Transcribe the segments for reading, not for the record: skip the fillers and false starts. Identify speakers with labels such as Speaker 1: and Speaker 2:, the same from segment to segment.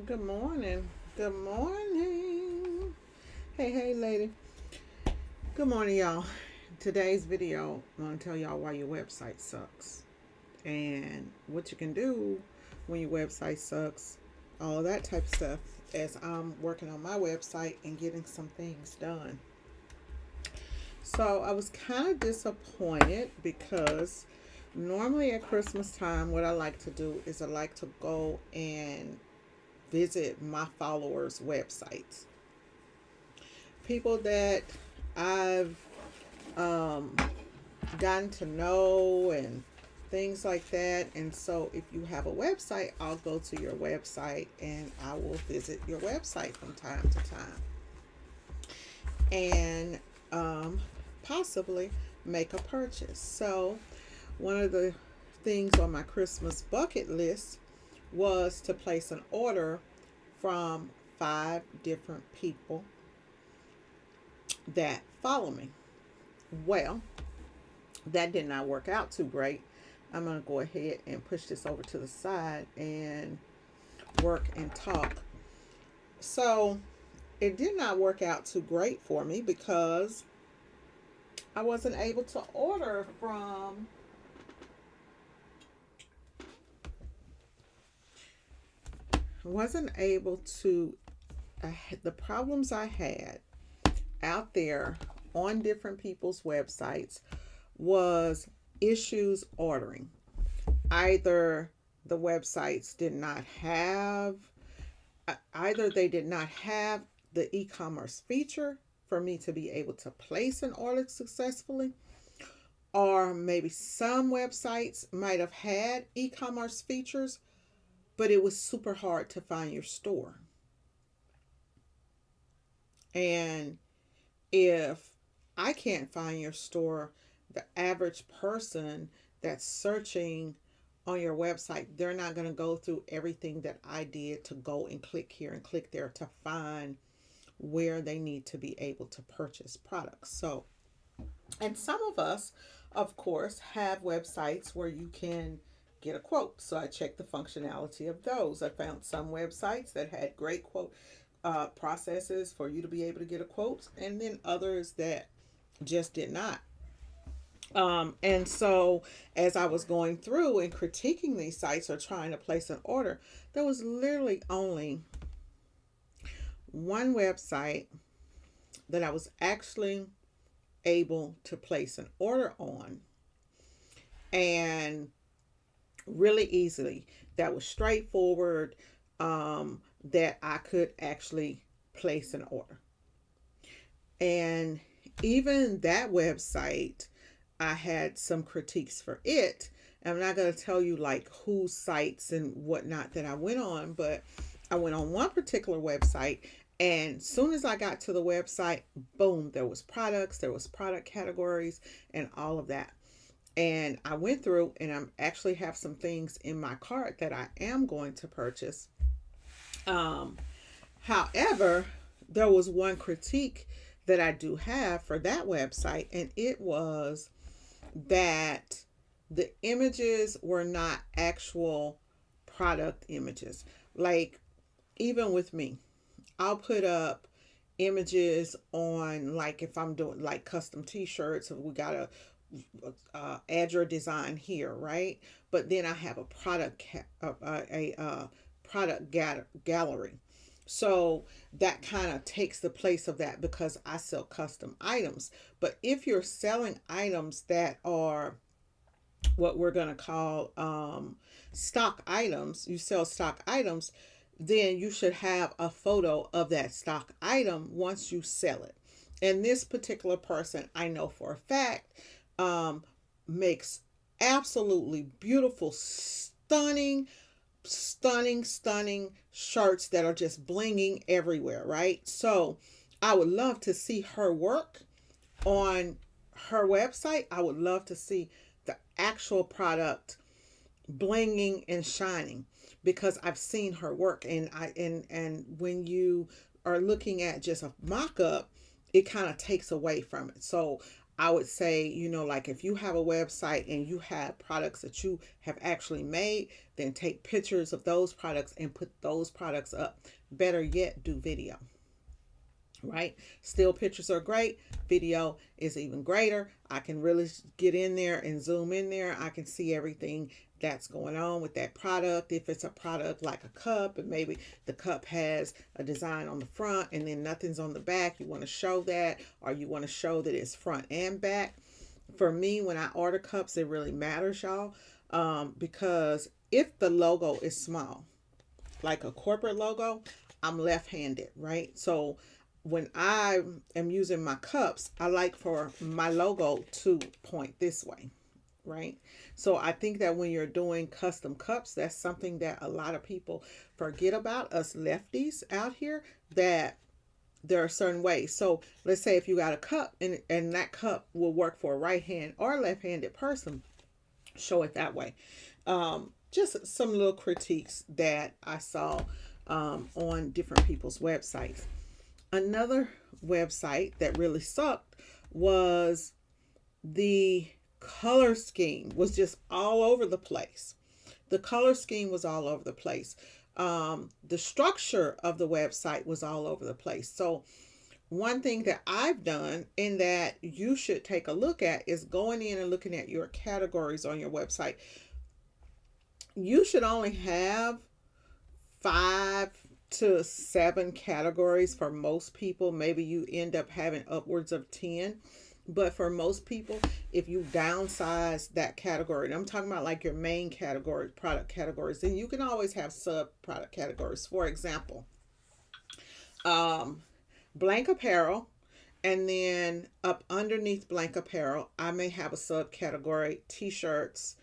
Speaker 1: Good morning. Good morning. Hey, lady. Good morning, y'all. Today's video, I'm going to tell y'all why your website sucks and what you can do when your website sucks, all of that type of stuff, as I'm working on my website and getting some things done. So I was kind of disappointed because normally at Christmas time, what I like to do is I like to go and visit my followers' websites, people that I've um, gotten to know and things like that. And so, if you have a website, I'll go to your website and I will visit your website from time to time and possibly make a purchase. So, one of the things on my Christmas bucket list was to place an order from 5 different people that follow me. Well, that did not work out too great. I'm going to go ahead and push this over to the side and work and talk. So, it did not work out too great for me because I wasn't able to order from wasn't able to the problems I had out there on different people's websites was issues ordering. Either the websites did not have either they did not have the e-commerce feature for me to be able to place an order successfully, or maybe some websites might have had e-commerce features, but it was super hard to find your store. And if I can't find your store, the average person that's searching on your website, they're not going to go through everything that I did to go and click here and click there to find where they need to be able to purchase products. So, and some of us, of course, have websites where you can get a quote. So I checked the functionality of those. I found some websites that had great quote processes for you to be able to get a quote, and then others that just did not. And so, as I was going through and critiquing these sites or trying to place an order, there was literally only one website that I was actually able to place an order on, and really easily. That was straightforward, that I could actually place an order. And even that website, I had some critiques for it. I'm not going to tell you like whose sites and whatnot that I went on, but I went on one particular website, and soon as I got to the website, boom, there was products, there was product categories, and all of that. And I went through and I actually have some things in my cart that I am going to purchase. Um, However, there was one critique that I do have for that website, and it was that the images were not actual product images. Like, even with me, I'll put up images on, like, if I'm doing like custom t-shirts, we got to add your design here, right? But then I have a product gallery. So that kind of takes the place of that because I sell custom items. But if you're selling items that are what we're going to call stock items, you sell stock items, then you should have a photo of that stock item once you sell it. And this particular person, I know for a fact, um, makes absolutely beautiful, stunning shirts that are just blinging everywhere, right? So I would love to see her work on her website. I would love to see the actual product blinging and shining because I've seen her work, and and when you are looking at just a mock-up, it kind of takes away from it. So I would say, like if you have a website and you have products that you have actually made, then take pictures of those products and put those products up. Better yet, do video, right? Still pictures are great. Video is even greater. I can really get in there and zoom in there. I can see everything that's going on with that product. If it's a product like a cup and maybe the cup has a design on the front and then nothing's on the back, you want to show that, or you want to show that it's front and back. For me, when I order cups, it really matters, y'all, because if the logo is small, like a corporate logo, I'm left-handed, right? So when I am using my cups, I like for my logo to point this way, right? So I think that when you're doing custom cups, that's something that a lot of people forget about, us lefties out here, that there are certain ways. So let's say if you got a cup and that cup will work for a right hand or left handed person, show it that way. Just some little critiques that I saw on different people's websites. Another website that really sucked was the color scheme was just all over the place. The color scheme was all over the place. The structure of the website was all over the place. So one thing that I've done and that you should take a look at is going in and looking at your categories on your website. You should only have 5 to 7 categories for most people. Maybe you end up having upwards of 10. But for most people, if you downsize that category, and I'm talking about like your main category, product categories, then you can always have sub product categories. For example, blank apparel, and then up underneath blank apparel, I may have a subcategory t-shirts,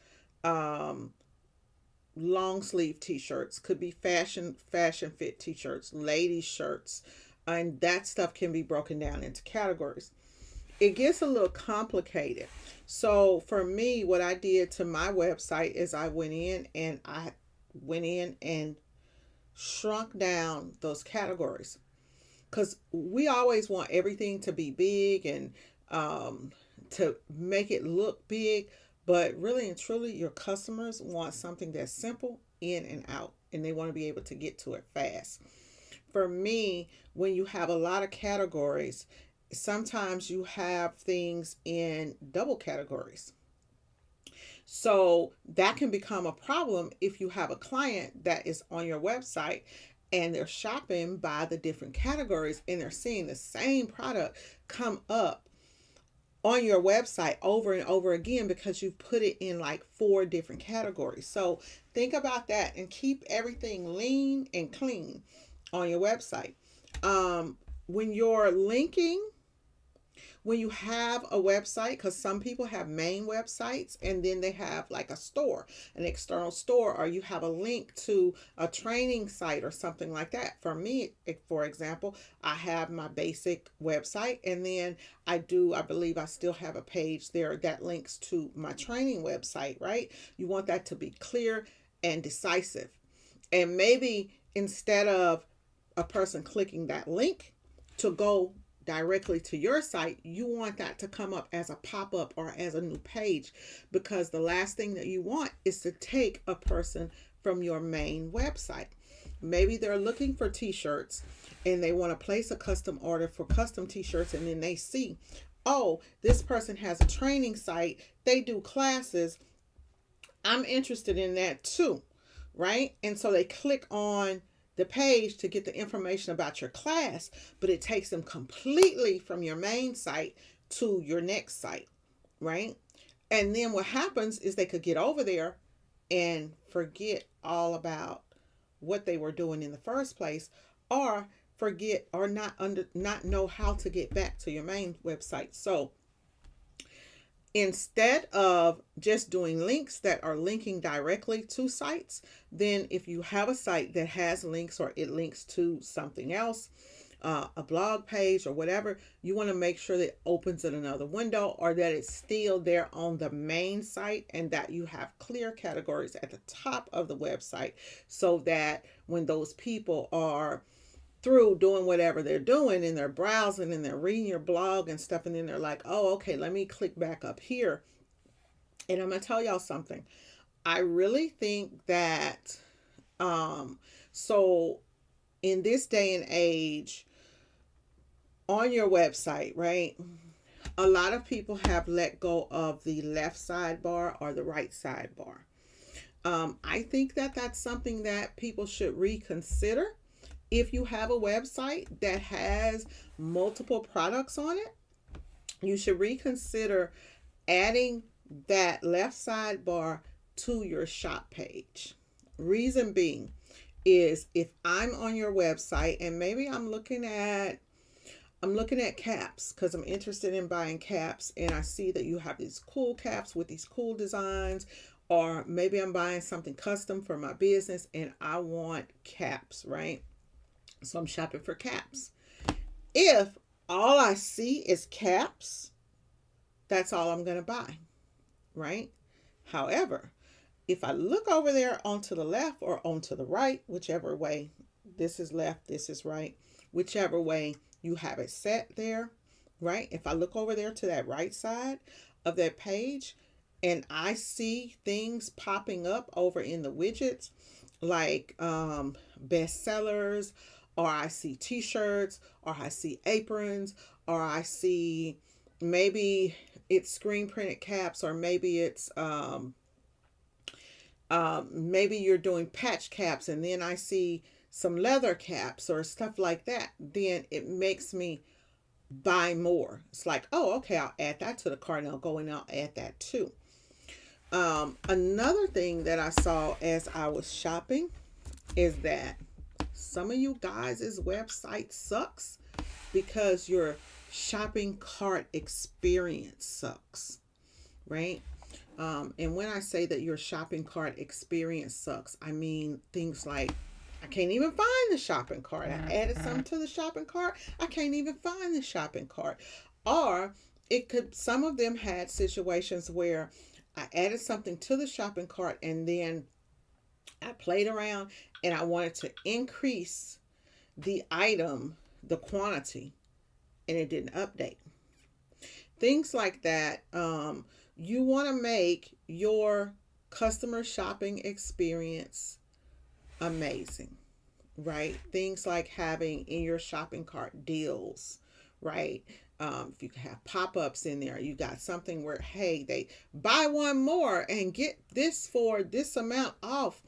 Speaker 1: long sleeve t-shirts, could be fashion fit t-shirts, ladies shirts, and that stuff can be broken down into categories. It gets a little complicated. So for me, what I did to my website is I went in and shrunk down those categories, because we always want everything to be big and to make it look big, but really and truly your customers want something that's simple, in and out, and they want to be able to get to it fast. For me, when you have a lot of categories, sometimes you have things in double categories. So that can become a problem if you have a client that is on your website and they're shopping by the different categories and they're seeing the same product come up on your website over and over again because you've put it in like 4 different categories. So think about that and keep everything lean and clean on your website. When you're linking, when you have a website, because some people have main websites and then they have like a store, an external store, or you have a link to a training site or something like that. For me, for example, I have my basic website and then I believe I still have a page there that links to my training website, right? You want that to be clear and decisive. And maybe instead of a person clicking that link to go directly to your site, you want that to come up as a pop-up or as a new page, because the last thing that you want is to take a person from your main website. Maybe they're looking for t-shirts and they want to place a custom order for custom t-shirts, and then they see, oh, this person has a training site, they do classes, I'm interested in that too, right? And so they click on the page to get the information about your class, but it takes them completely from your main site to your next site, right? And then what happens is they could get over there and forget all about what they were doing in the first place, or forget or not know how to get back to your main website. So instead of just doing links that are linking directly to sites, then if you have a site that has links or it links to something else, a blog page or whatever, you want to make sure that it opens in another window or that it's still there on the main site, and that you have clear categories at the top of the website so that when those people are through doing whatever they're doing and they're browsing and they're reading your blog and stuff. And then they're like, oh, okay, let me click back up here. And I'm going to tell y'all something. I really think that, um, so in this day and age, on your website, right? A lot of people have let go of the left sidebar or the right sidebar. I think that that's something that people should reconsider. If you have a website that has multiple products on it, you should reconsider adding that left sidebar to your shop page. Reason being is if I'm on your website and maybe I'm looking at caps because I'm interested in buying caps and I see that you have these cool caps with these cool designs, or maybe I'm buying something custom for my business and I want caps, right? So I'm shopping for caps. If all I see is caps, that's all I'm going to buy, right? However, if I look over there onto the left or onto the right, whichever way, this is left, this is right, whichever way you have it set there, right? If I look over there to that right side of that page and I see things popping up over in the widgets like bestsellers, or I see t-shirts, or I see aprons, or I see maybe it's screen printed caps, or maybe it's maybe you're doing patch caps and then I see some leather caps or stuff like that, then it makes me buy more. It's like, oh, okay, I'll add that to the cart and I'll go and I'll add that too. Another thing that I saw as I was shopping is that some of you guys' website sucks because your shopping cart experience sucks, right? And when I say that your shopping cart experience sucks, I mean things like I can't even find the shopping cart. I added something to the shopping cart. I can't even find the shopping cart. Or some of them had situations where I added something to the shopping cart and then I played around and I wanted to increase the item, the quantity, and it didn't update. Things like that. You want to make your customer shopping experience amazing, right? Things like having in your shopping cart deals, right? If you can have pop-ups in there, you got something where, hey, they buy one more and get this for this amount off.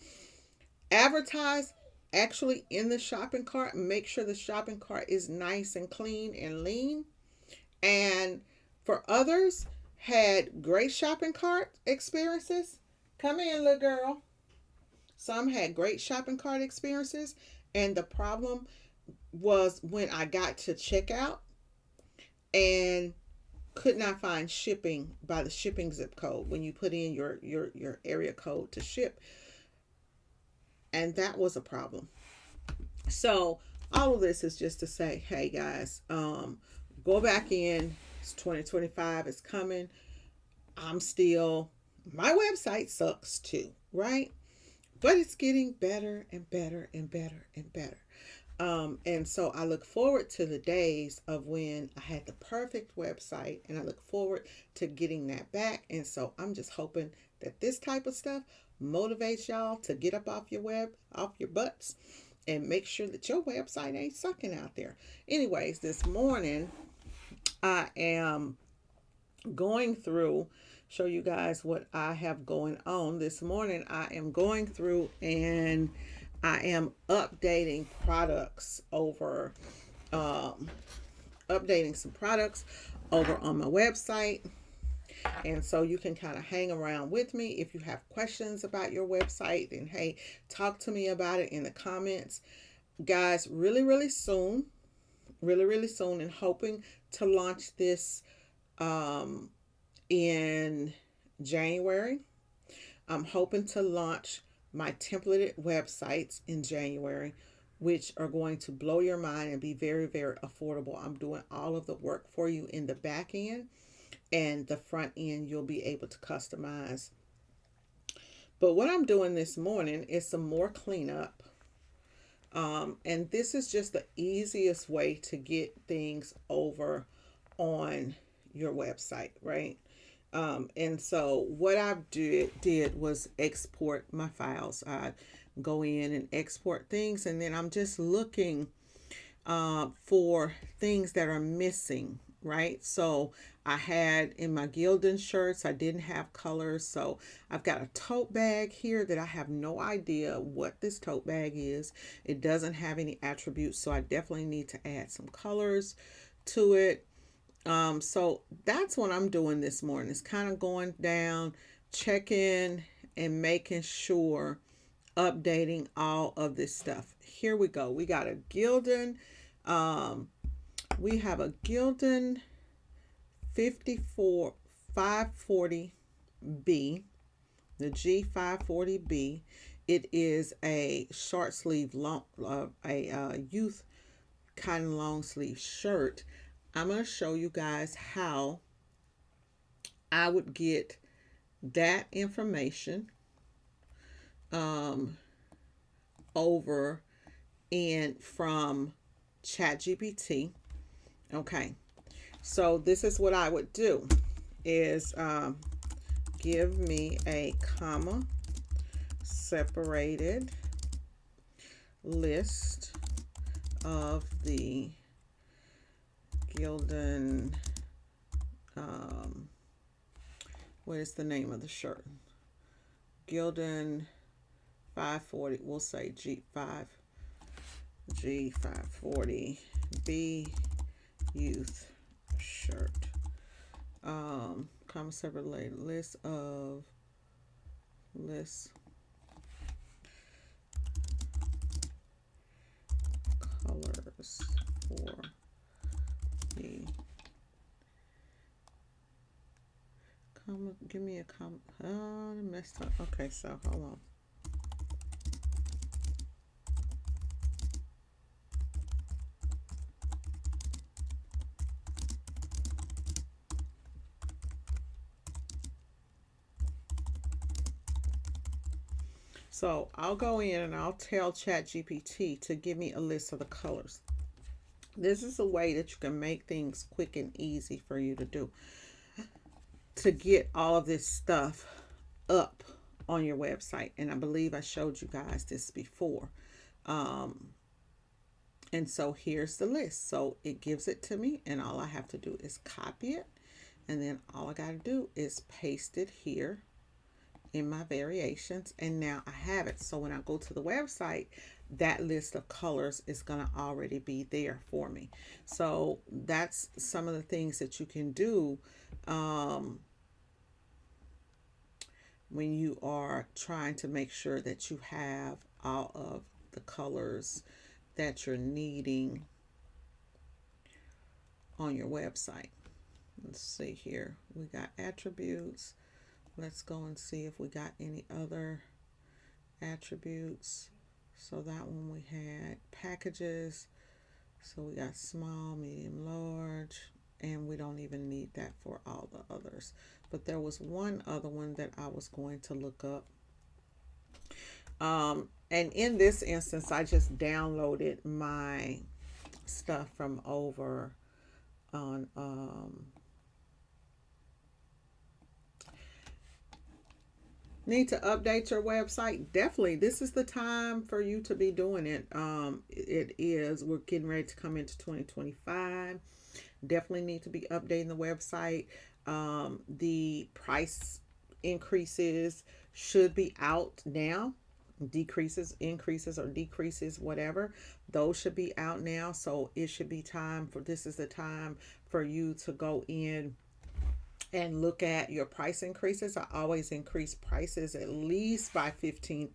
Speaker 1: Advertise actually in the shopping cart. Make sure the shopping cart is nice and clean and lean. And for others, had great shopping cart experiences. Come in, little girl. Some had great shopping cart experiences. And the problem was when I got to checkout and could not find shipping by the shipping zip code when you put in your area code to ship. And that was a problem. So all of this is just to say, hey guys, go back in. It's 2025. It's coming. My website sucks too, right? But it's getting better and better and better and better. And so I look forward to the days of when I had the perfect website, and I look forward to getting that back. And so I'm just hoping that this type of stuff motivates y'all to get up off your butts and make sure that your website ain't sucking out there. Anyways, this morning I am going through, show you guys what I have going on. This morning I am going through and I am updating products over, updating some products over on my website. And so you can kind of hang around with me. If you have questions about your website, then hey, talk to me about it in the comments. Guys, really, really soon, and hoping to launch this in January. I'm hoping to launch my templated websites in January, which are going to blow your mind and be very, very affordable. I'm doing all of the work for you in the back end, and the front end you'll be able to customize. But what I'm doing this morning is some more cleanup And this is just the easiest way to get things over on your website, right? And so what I did was export my files. I go in and export things, and then I'm just looking for things that are missing, right? So I had in my Gildan shirts, I didn't have colors. So I've got a tote bag here that I have no idea what this tote bag is. It doesn't have any attributes, so I definitely need to add some colors to it. So that's what I'm doing this morning. It's kind of going down, checking and making sure, updating all of this stuff. Here we go. We got a Gildan. Um, we have a Gildan 54 540B, the G540B. It is a short sleeve long, youth kind of long sleeve shirt. I'm going to show you guys how I would get that information um, over and from ChatGPT. Okay, so this is what I would do is give me a comma separated list of the Gildan, what is the name of the shirt? Gildan 540, we'll say G540B youth shirt. Comma separated list of colors for the comma. Give me a comma. Oh, I messed up. Okay, so hold on. So I'll go in and I'll tell ChatGPT to give me a list of the colors. This is a way that you can make things quick and easy for you to do, to get all of this stuff up on your website. And I believe I showed you guys this before. And so here's the list. So it gives it to me, and all I have to do is copy it. And then all I got to do is paste it here in my variations, and now I have it. So when I go to the website, that list of colors is going to already be there for me. So that's some of the things that you can do when you are trying to make sure that you have all of the colors that you're needing on your website. Let's see here. We got attributes. Let's go and see if we got any other attributes. So that one we had packages. So we got small, medium, large, and we don't even need that for all the others. But there was one other one that I was going to look up. And in this instance, I just downloaded my stuff from over on need to update your website. Definitely, this is the time for you to be doing it. It is, we're getting ready to come into 2025. Definitely need to be updating the website. The price increases should be out now. Decreases, increases, or decreases, whatever, those should be out now. So it should be time for, this is the time for you to go in and look at your price increases. I always increase prices at least by 15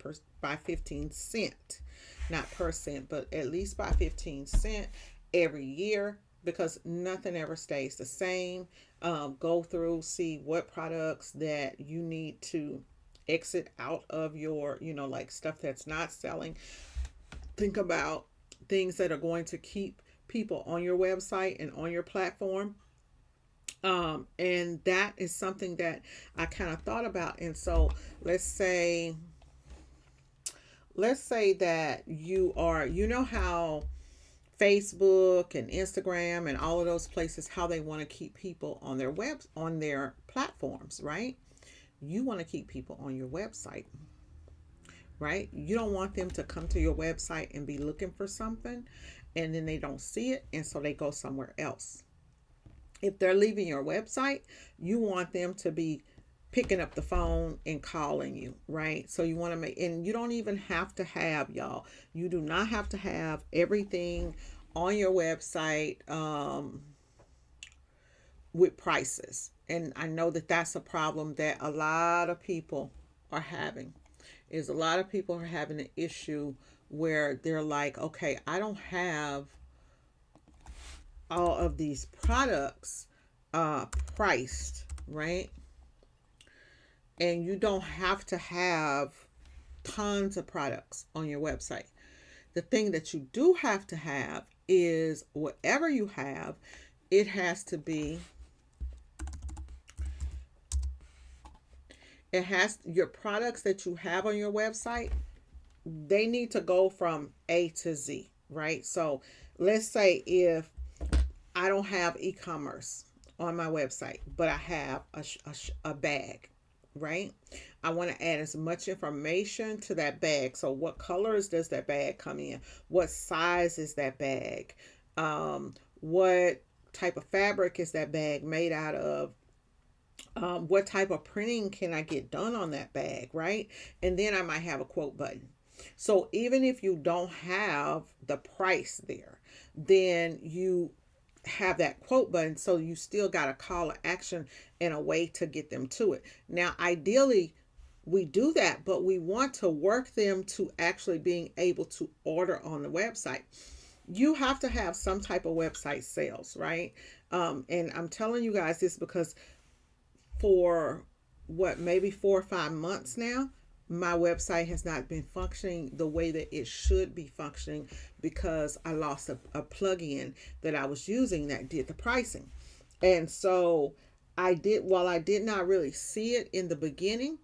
Speaker 1: cent, not percent, but at least by 15 cent every year, because nothing ever stays the same. Go through, see what products that you need to exit out of your, like stuff that's not selling. Think about things that are going to keep people on your website and on your platform. And that is something that I kind of thought about. And so let's say let's say that you know how Facebook and Instagram and all of those places, how they want to keep people on their on their platforms, right? You want to keep people on your website, right? You don't want them to come to your website and be looking for something and then they don't see it and so they go somewhere else. If they're leaving your website, you want them to be picking up the phone and calling you, right? So you want to make, and you don't even have to have, y'all, you do not have to have everything on your website with prices. And I know that that's a problem that a lot of people are having. Is a lot of people are having an issue where they're like, okay, I don't have all of these products priced, right? And you don't have to have tons of products on your website. The thing that you do have to have is whatever you have, it has to be, it has, your products that you have on your website, they need to go from A to Z, right? So let's say if I don't have e-commerce on my website, but I have a bag, right? I want to add as much information to that bag. So what colors does that bag come in? What size is that bag? What type of fabric is that bag made out of? What type of printing can I get done on that bag, right? And then I might have a quote button. So even if you don't have the price there, then you have that quote button, so you still got a call to action and a way to get them to it. Now, ideally, we do that, but we want to work them to actually being able to order on the website. You have to have some type of website sales, right? And I'm telling you guys this because for what, maybe 4 or 5 months now, my website has not been functioning the way that it should be functioning because I lost a plugin that I was using that did the pricing. And so while I did not really see it in the beginning,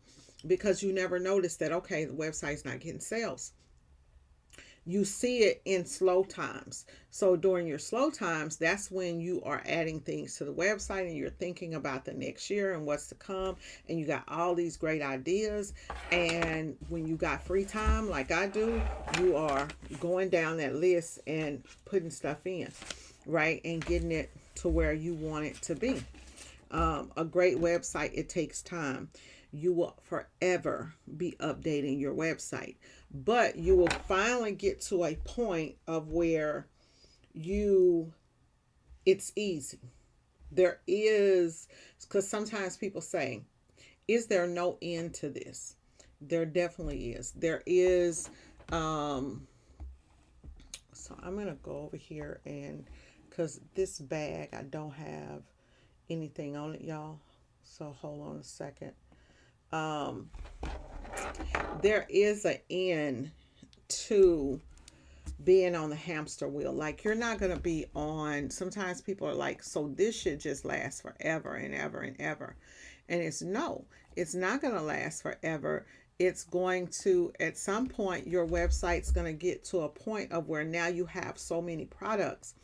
Speaker 1: because you never notice that, okay, the website's not getting sales. You see it in slow times. So during your slow times, that's when you are adding things to the website and you're thinking about the next year and what's to come. And you got all these great ideas. And when you got free time, like I do, you are going down that list and putting stuff in, right? And getting it to where you want it to be. A great website, it takes time. You will forever be updating your website, but you will finally get to a point of where it's easy. There is, because sometimes people say, is there no end to this? There definitely is. There is. So I'm going to go over here and, because this bag, I don't have anything on it, y'all. So hold on a second. There is an end to being on the hamster wheel. Like, you're not going to be on, sometimes people are like, so this should just last forever and ever and ever. And it's no, it's not going to last forever. It's going to, at some point, your website's going to get to a point of where now you have so many products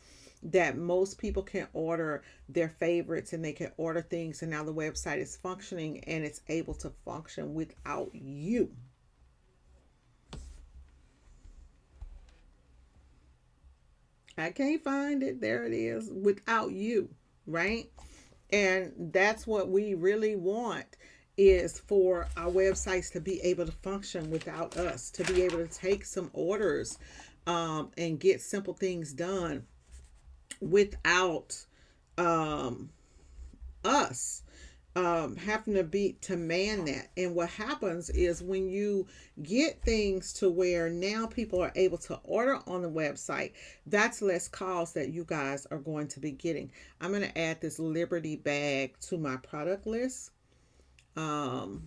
Speaker 1: that most people can order their favorites and they can order things, and now the website is functioning and it's able to function without you. I can't find it. There it is. Without you, right? And that's what we really want, is for our websites to be able to function without us, to be able to take some orders and get simple things done without us having to man that. And what happens is when you get things to where now people are able to order on the website, that's less calls that you guys are going to be getting. I'm going to add this Liberty bag to my product list. When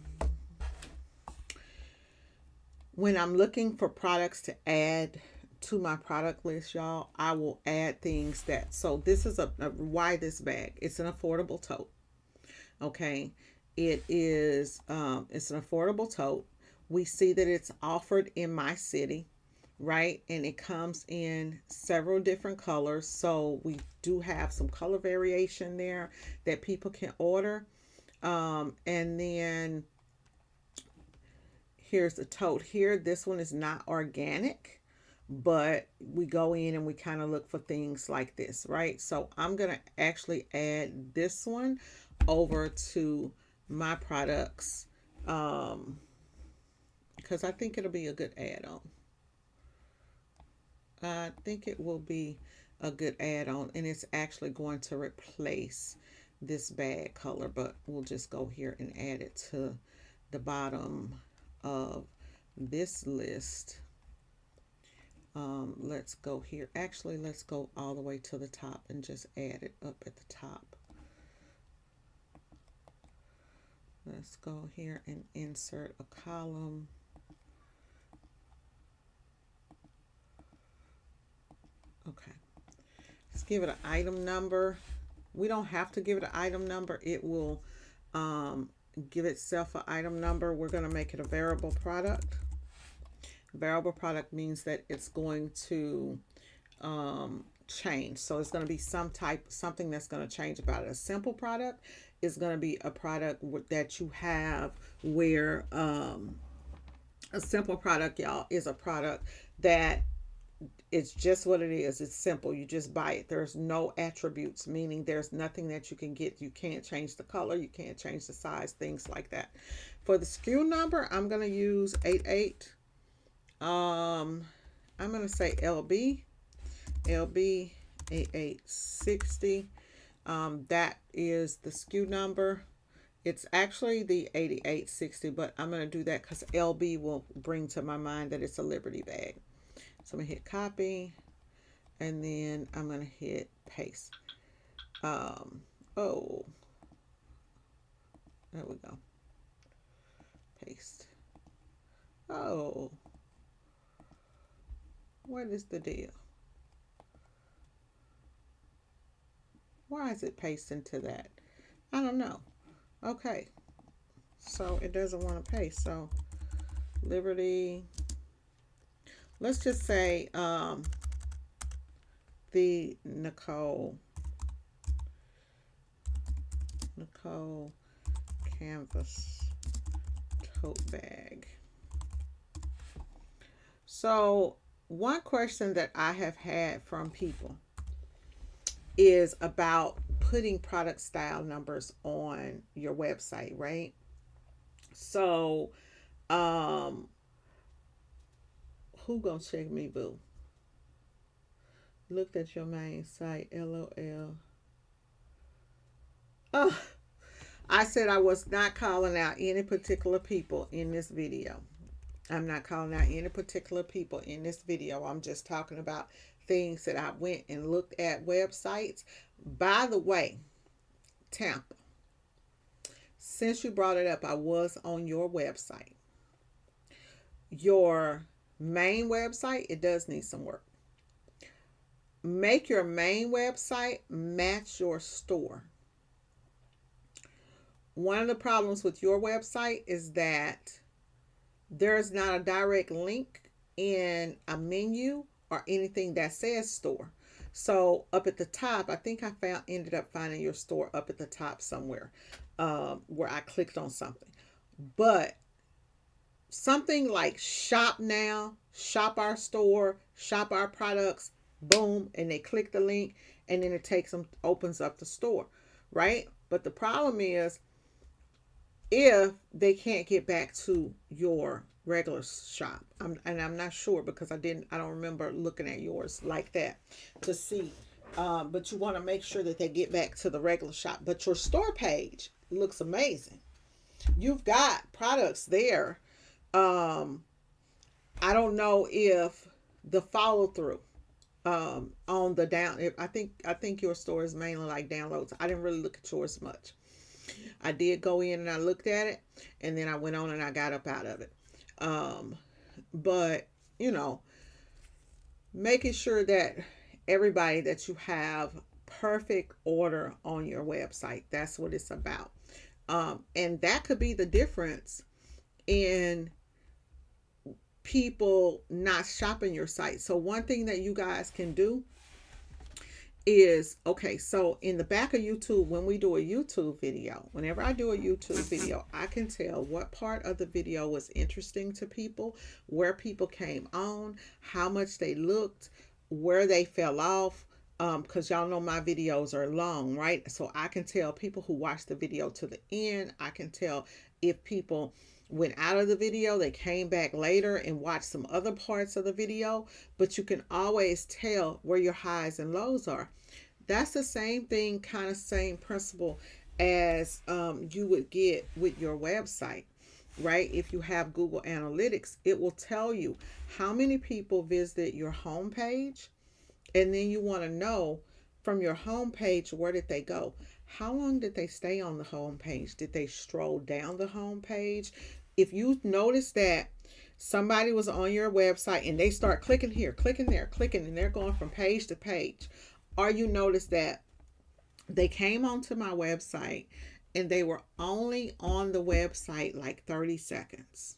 Speaker 1: I'm looking for products to add to my product list, y'all, I will add things that, so this is why this bag, it's an affordable tote. Okay, it is it's an affordable tote. We see that it's offered in my city, right? And it comes in several different colors. So we do have some color variation there that people can order. And then here's the tote here. This one is not organic, but we go in and we kind of look for things like this, right? So I'm going to actually add this one over to my products, because I think it'll be a good add-on. I think it will be a good add-on, and it's actually going to replace this bag color, but we'll just go here and add it to the bottom of this list. Let's go here. Actually, let's go all the way to the top and just add it up at the top. Let's go here and insert a column. Okay. Let's give it an item number. We don't have to give it an item number. It will give itself an item number. We're going to make it a variable product. Variable product means that it's going to change. So it's going to be something that's going to change about it. A simple product is going to be a product that you have where a simple product, y'all, is a product that it's just what it is. It's simple. You just buy it. There's no attributes, meaning there's nothing that you can get. You can't change the color. You can't change the size, things like that. For the SKU number, I'm going to use 88. I'm going to say LB 8860. That is the SKU number. It's actually the 8860, but I'm going to do that because LB will bring to my mind that it's a Liberty bag. So I'm going to hit copy, and then I'm going to hit paste. Oh, there we go. Paste. Oh, what is the deal? Why is it pasting to that? I don't know. Okay, so it doesn't want to paste. So Liberty. Let's just say the Nicole canvas tote bag. So one question that I have had from people is about putting product style numbers on your website, right? So who gonna check me, boo? Looked at your main site, LOL. Oh, I said I was not calling out any particular people in this video. I'm not calling out any particular people in this video. I'm just talking about things that I went and looked at websites. By the way, Tampa, since you brought it up, I was on your website. Your main website, it does need some work. Make your main website match your store. One of the problems with your website is that there's not a direct link in a menu or anything that says store. So up at the top, I think I ended up finding your store up at the top somewhere where I clicked on something. But something like shop now, shop our store, shop our products, boom, and they click the link and then it takes them, opens up the store, right? But the problem is if they can't get back to your regular shop, and I'm not sure because I don't remember looking at yours like that to see. But you want to make sure that they get back to the regular shop. But your store page looks amazing. You've got products there. I don't know if the follow through on the down. I think your store is mainly like downloads. I didn't really look at yours much. I did go in and I looked at it, and then I went on and I got up out of it. But making sure that everybody that you have perfect order on your website. That's what it's about. And that could be the difference in people not shopping your site. So one thing that you guys can do is, okay, so in the back of YouTube, when we do a YouTube video, whenever I do a YouTube video, I can tell what part of the video was interesting to people, where people came on, how much they looked, where they fell off. Because y'all know my videos are long, right? So I can tell people who watch the video to the end. I can tell if people went out of the video, they came back later and watched some other parts of the video, but you can always tell where your highs and lows are. That's the same thing, kind of same principle as you would get with your website, right? If you have Google Analytics, it will tell you how many people visited your homepage, and then you want to know from your homepage, where did they go? How long did they stay on the homepage? Did they stroll down the homepage? If you notice that somebody was on your website and they start clicking here, clicking there, clicking, and they're going from page to page, or you notice that they came onto my website and they were only on the website like 30 seconds.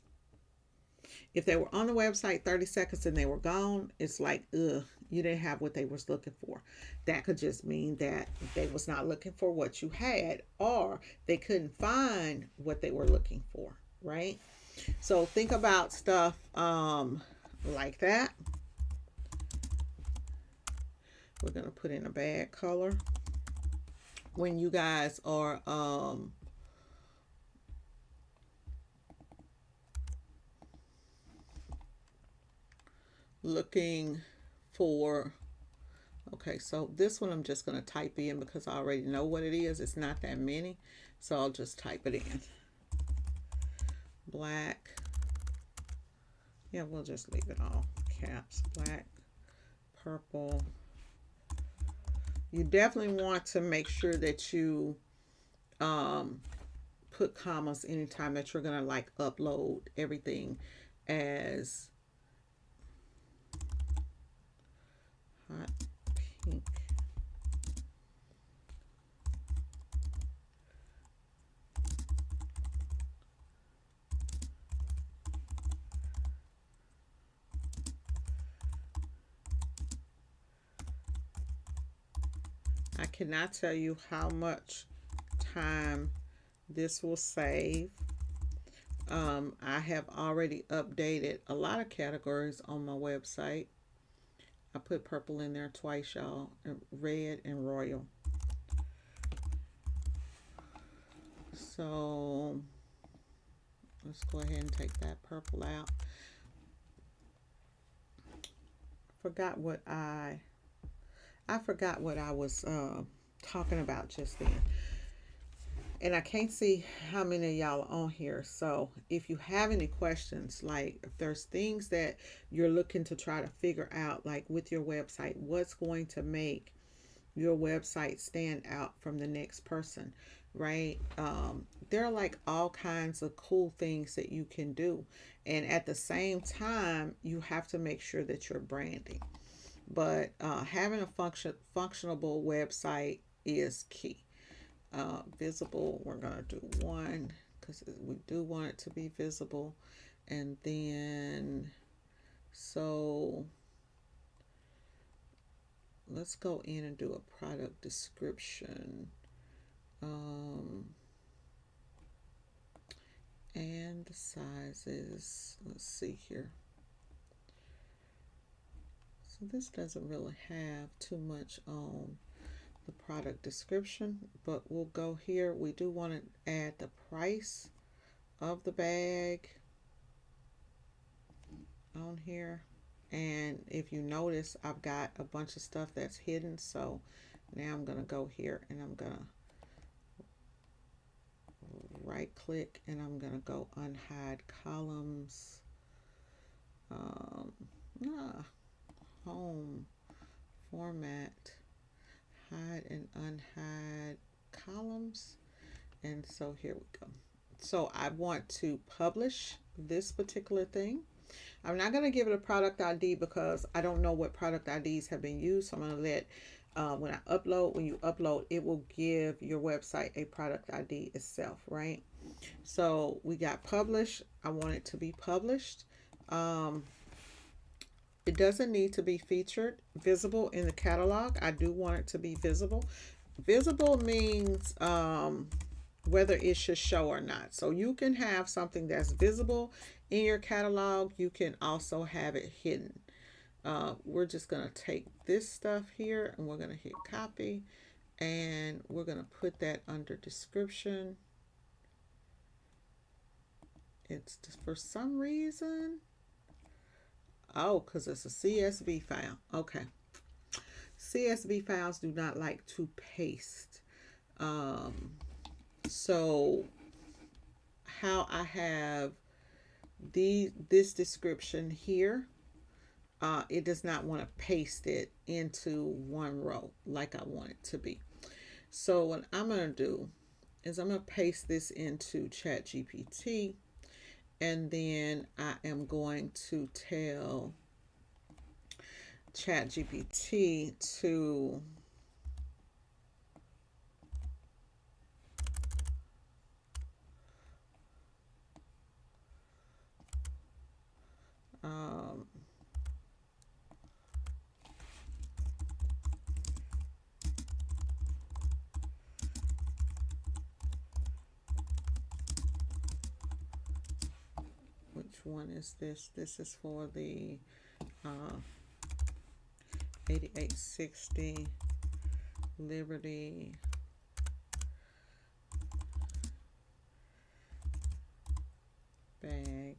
Speaker 1: If they were on the website 30 seconds and they were gone, it's like, ugh, you didn't have what they was looking for. That could just mean that they was not looking for what you had, or they couldn't find what they were looking for, right? So think about stuff like that. We're going to put in a bad color. When you guys are looking for, okay, so this one I'm just going to type in because I already know what it is. It's not that many, so I'll just type it in. Black, yeah, we'll just leave it all caps. Black, purple. You definitely want to make sure that you put commas anytime that you're going to like upload everything as hot pink. I cannot tell you how much time this will save. I have already updated a lot of categories on my website. I put purple in there twice, y'all, and red and royal. So let's go ahead and take that purple out. Forgot what I forgot what I was talking about just then. And I can't see how many of y'all are on here. So if you have any questions, like if there's things that you're looking to try to figure out, like with your website, what's going to make your website stand out from the next person, right? There are like all kinds of cool things that you can do. And at the same time, you have to make sure that you're branding. But having a functionable website is key. Visible, we're going to do one because we do want it to be visible. And then, so let's go in and do a product description. And the sizes, let's see here. So this doesn't really have too much on the product description, but we'll go here. We do want to add the price of the bag on here. And if you notice, I've got a bunch of stuff that's hidden. So now I'm going to go here and I'm going to right click and I'm going to go unhide columns. Home format, hide and unhide columns. And so here we go. So I want to publish this particular thing. I'm not going to give it a product ID because I don't know what product IDs have been used. So I'm going to let when you upload, it will give your website a product ID itself, right? So we got publish. I want it to be published. Um, it doesn't need to be featured visible in the catalog. I do want it to be visible. Visible means whether it should show or not. So you can have something that's visible in your catalog. You can also have it hidden. We're just going to take this stuff here and we're going to hit copy, and we're going to put that under description. It's just, for some reason, oh, because it's a CSV file. Okay. CSV files do not like to paste. So how I have this description here, it does not want to paste it into one row like I want it to be. So what I'm going to do is I'm going to paste this into ChatGPT, and then I am going to tell ChatGPT to um, which one is this? This is for the 8860 Liberty bag.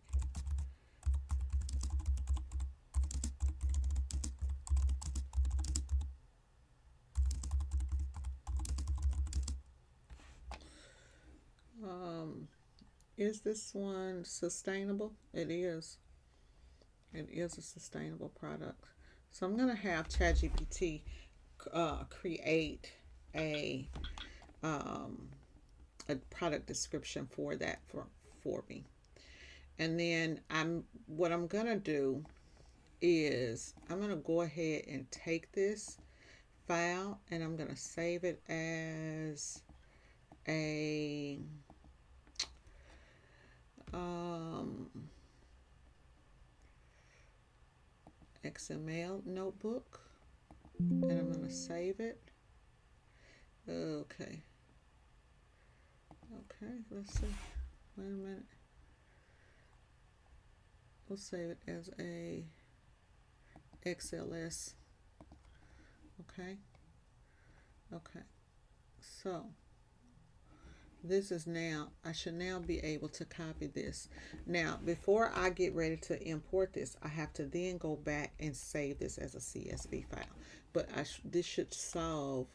Speaker 1: Is this one sustainable? It is. It is a sustainable product. So I'm going to have ChatGPT create a um, a product description for that for me. And then what I'm going to do is I'm going to go ahead and take this file and I'm going to save it as a XML notebook, and I'm going to save it. Okay. Okay, let's see. Wait a minute. We'll save it as a XLS. Okay. Okay. So this is now, I should now be able to copy this. Now, before I get ready to import this, I have to then go back and save this as a CSV file. But this should solve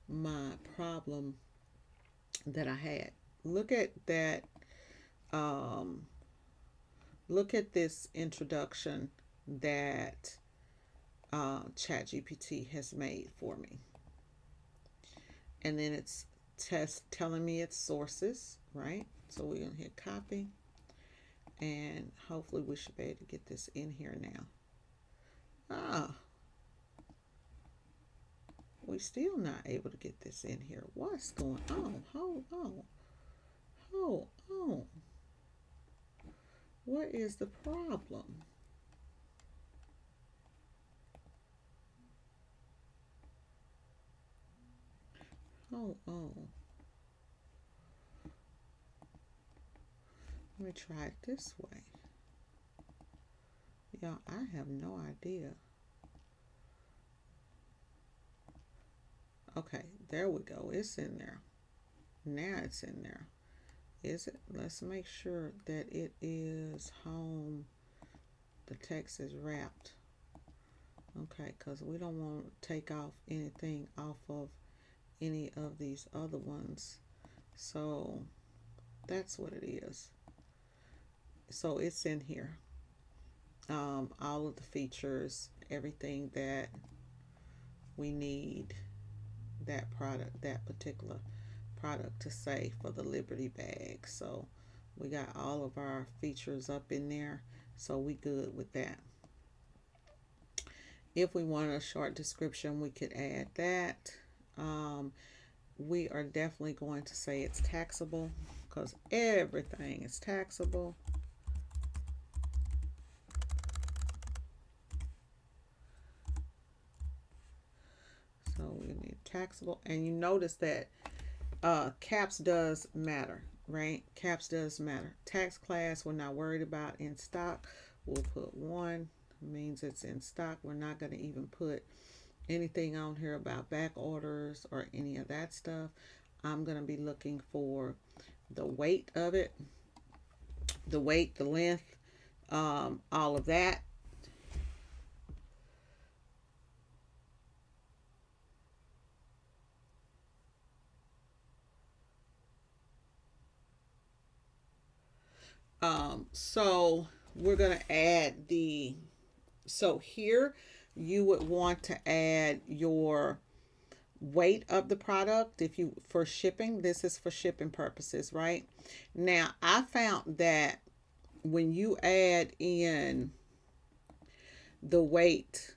Speaker 1: my problem that I had. Look at that. Look at this introduction that ChatGPT has made for me. And then it's telling me its sources, right? So we're going to hit copy. And hopefully we should be able to get this in here now. We're still not able to get this in here. What's going on? Hold on. Hold on. What is the problem? Hold on. Let me try it this way. Y'all, I have no idea. Okay, there we go. It's in there. Now it's in there. Is it? Let's make sure that it is home. The text is wrapped. Okay, because we don't want to take off anything off of any of these other ones. So that's what it is. So it's in here. All of the features, everything that we need that particular product to say for the Liberty bag. So we got all of our features up in there. So we good with that. If we want a short description, we could add that. We are definitely going to say it's taxable because everything is taxable. taxable. And you notice that caps does matter, right? Caps does matter. Tax class, we're not worried about. In stock, we'll put 1, means it's in stock. We're not going to even put anything on here about back orders or any of that stuff. I'm going to be looking for the weight of it, the weight, the length, all of that. So we're going to add so here you would want to add your weight of the product. If you, for shipping, this is for shipping purposes, right? Now I found that when you add in the weight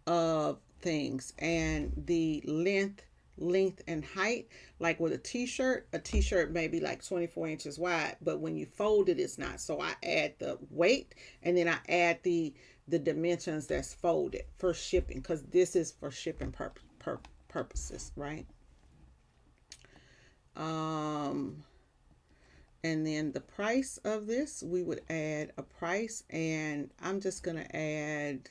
Speaker 1: of things and the length and height, like with a t-shirt may be like 24 inches wide, but when you fold it, it's not. So I add the weight, and then I add the dimensions that's folded for shipping, because this is for shipping purposes, right? And then the price of this, we would add a price, and I'm just gonna add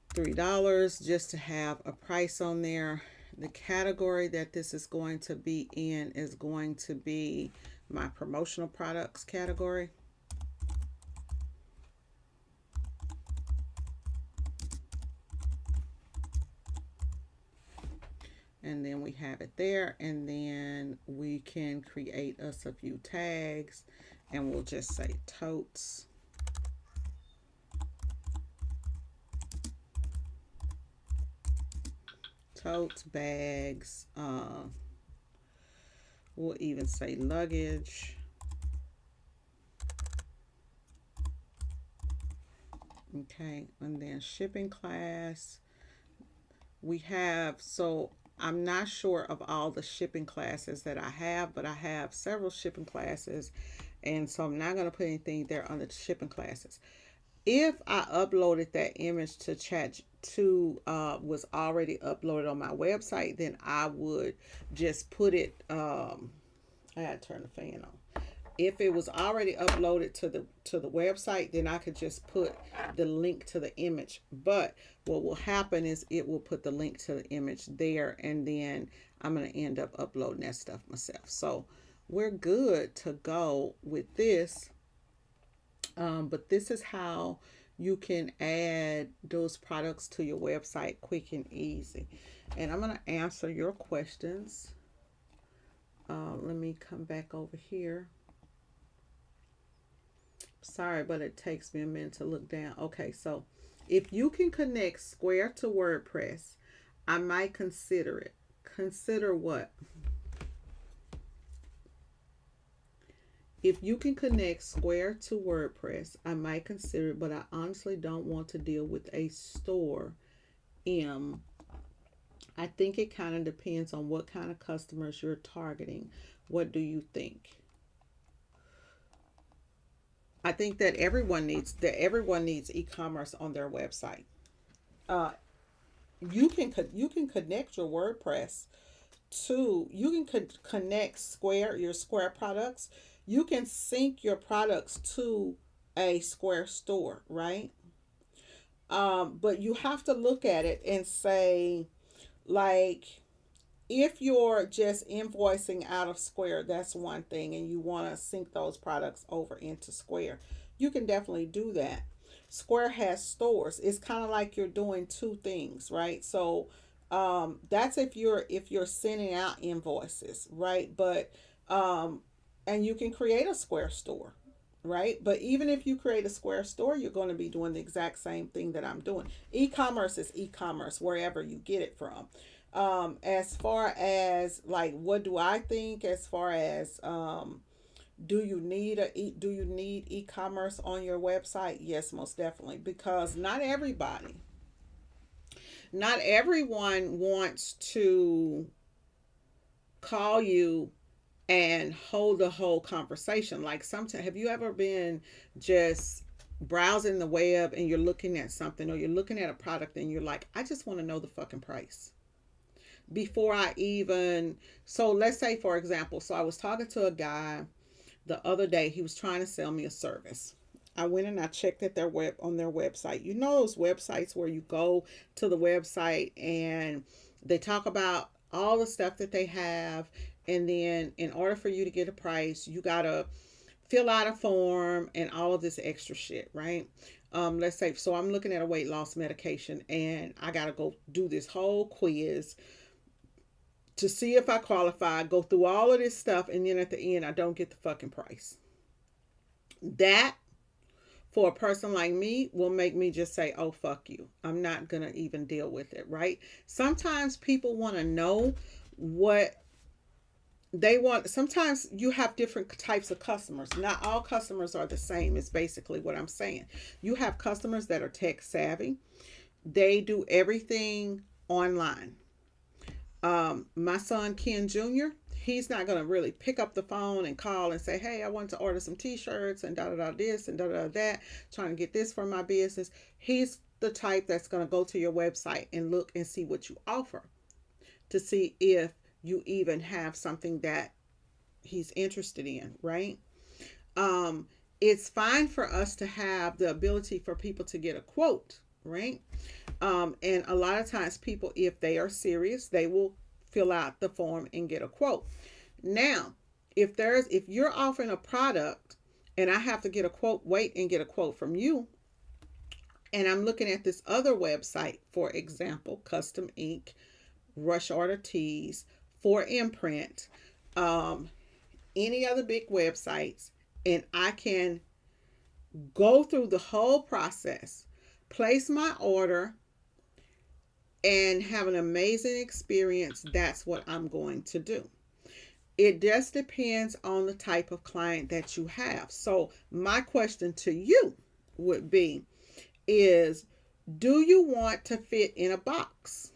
Speaker 1: $3 just to have a price on there. The category that this is going to be in is going to be my promotional products category. And then we have it there, and then we can create us a few tags, and we'll just say totes. Totes, bags, we'll even say luggage. Okay, and then shipping class. We have, so I'm not sure of all the shipping classes that I have, but I have several shipping classes, and so I'm not going to put anything there under the shipping classes. If I uploaded that image to chat was already uploaded on my website, then I would just put it, I had to turn the fan on. If it was already uploaded to the website, then I could just put the link to the image. But what will happen is it will put the link to the image there, and then I'm going to end up uploading that stuff myself. So we're good to go with this. But this is how you can add those products to your website quick and easy. And I'm going to answer your questions. Let me come back over here. Sorry, but it takes me a minute to look down. Okay, so if you can connect Square to WordPress, I might consider it. Consider what? If you can connect Square to WordPress, I might consider it, but I honestly don't want to deal with a store. I think it kind of depends on what kind of customers you're targeting. What do you think? I think that everyone needs e-commerce on their website. Uh, you can connect your WordPress to, you can connect your Square products. You can sync your products to a Square store, right? But you have to look at it and say, like, if you're just invoicing out of Square, that's one thing, and you want to sync those products over into Square, you can definitely do that. Square has stores. It's kind of like you're doing two things, right? So that's if you're sending out invoices, right? But and you can create a Square store, right? But even if you create a Square store, you're going to be doing the exact same thing that I'm doing. E-commerce is e-commerce wherever you get it from. As far as, like, what do I think as far as do you need e-commerce on your website? Yes, most definitely, because not everyone wants to call you and hold the whole conversation. Like, sometimes, have you ever been just browsing the web and you're looking at something, or you're looking at a product and you're like, I just want to know the fucking price before I even. So let's say, for example, so I was talking to a guy the other day. He was trying to sell me a service. I went and I checked at their on their website. You know those websites where you go to the website and they talk about all the stuff that they have, and then in order for you to get a price, you gotta fill out a form and all of this extra shit, right? Let's say, so I'm looking at a weight loss medication and I gotta go do this whole quiz to see if I qualify, go through all of this stuff, and then at the end, I don't get the fucking price. That, for a person like me, will make me just say, oh, fuck you. I'm not going to even deal with it, right? Sometimes people want to know what they want. Sometimes you have different types of customers. Not all customers are the same, is basically what I'm saying. You have customers that are tech savvy. They do everything online. My son Ken Jr., he's not going to really pick up the phone and call and say, hey, I want to order some t-shirts and da da da this and da da that, trying to get this for my business. He's the type that's going to go to your website and look and see what you offer, to see if you even have something that he's interested in, right? It's fine for us to have the ability for people to get a quote, right? And a lot of times people, if they are serious, they will fill out the form and get a quote. Now, if you're offering a product and I have to get a quote, wait and get a quote from you, and I'm looking at this other website, for example, Custom Ink, Rush Order Tees, For Imprint, any other big websites, and I can go through the whole process, place my order, and have an amazing experience, that's what I'm going to do. It just depends on the type of client that you have. So my question to you would be, is do you want to fit in a box?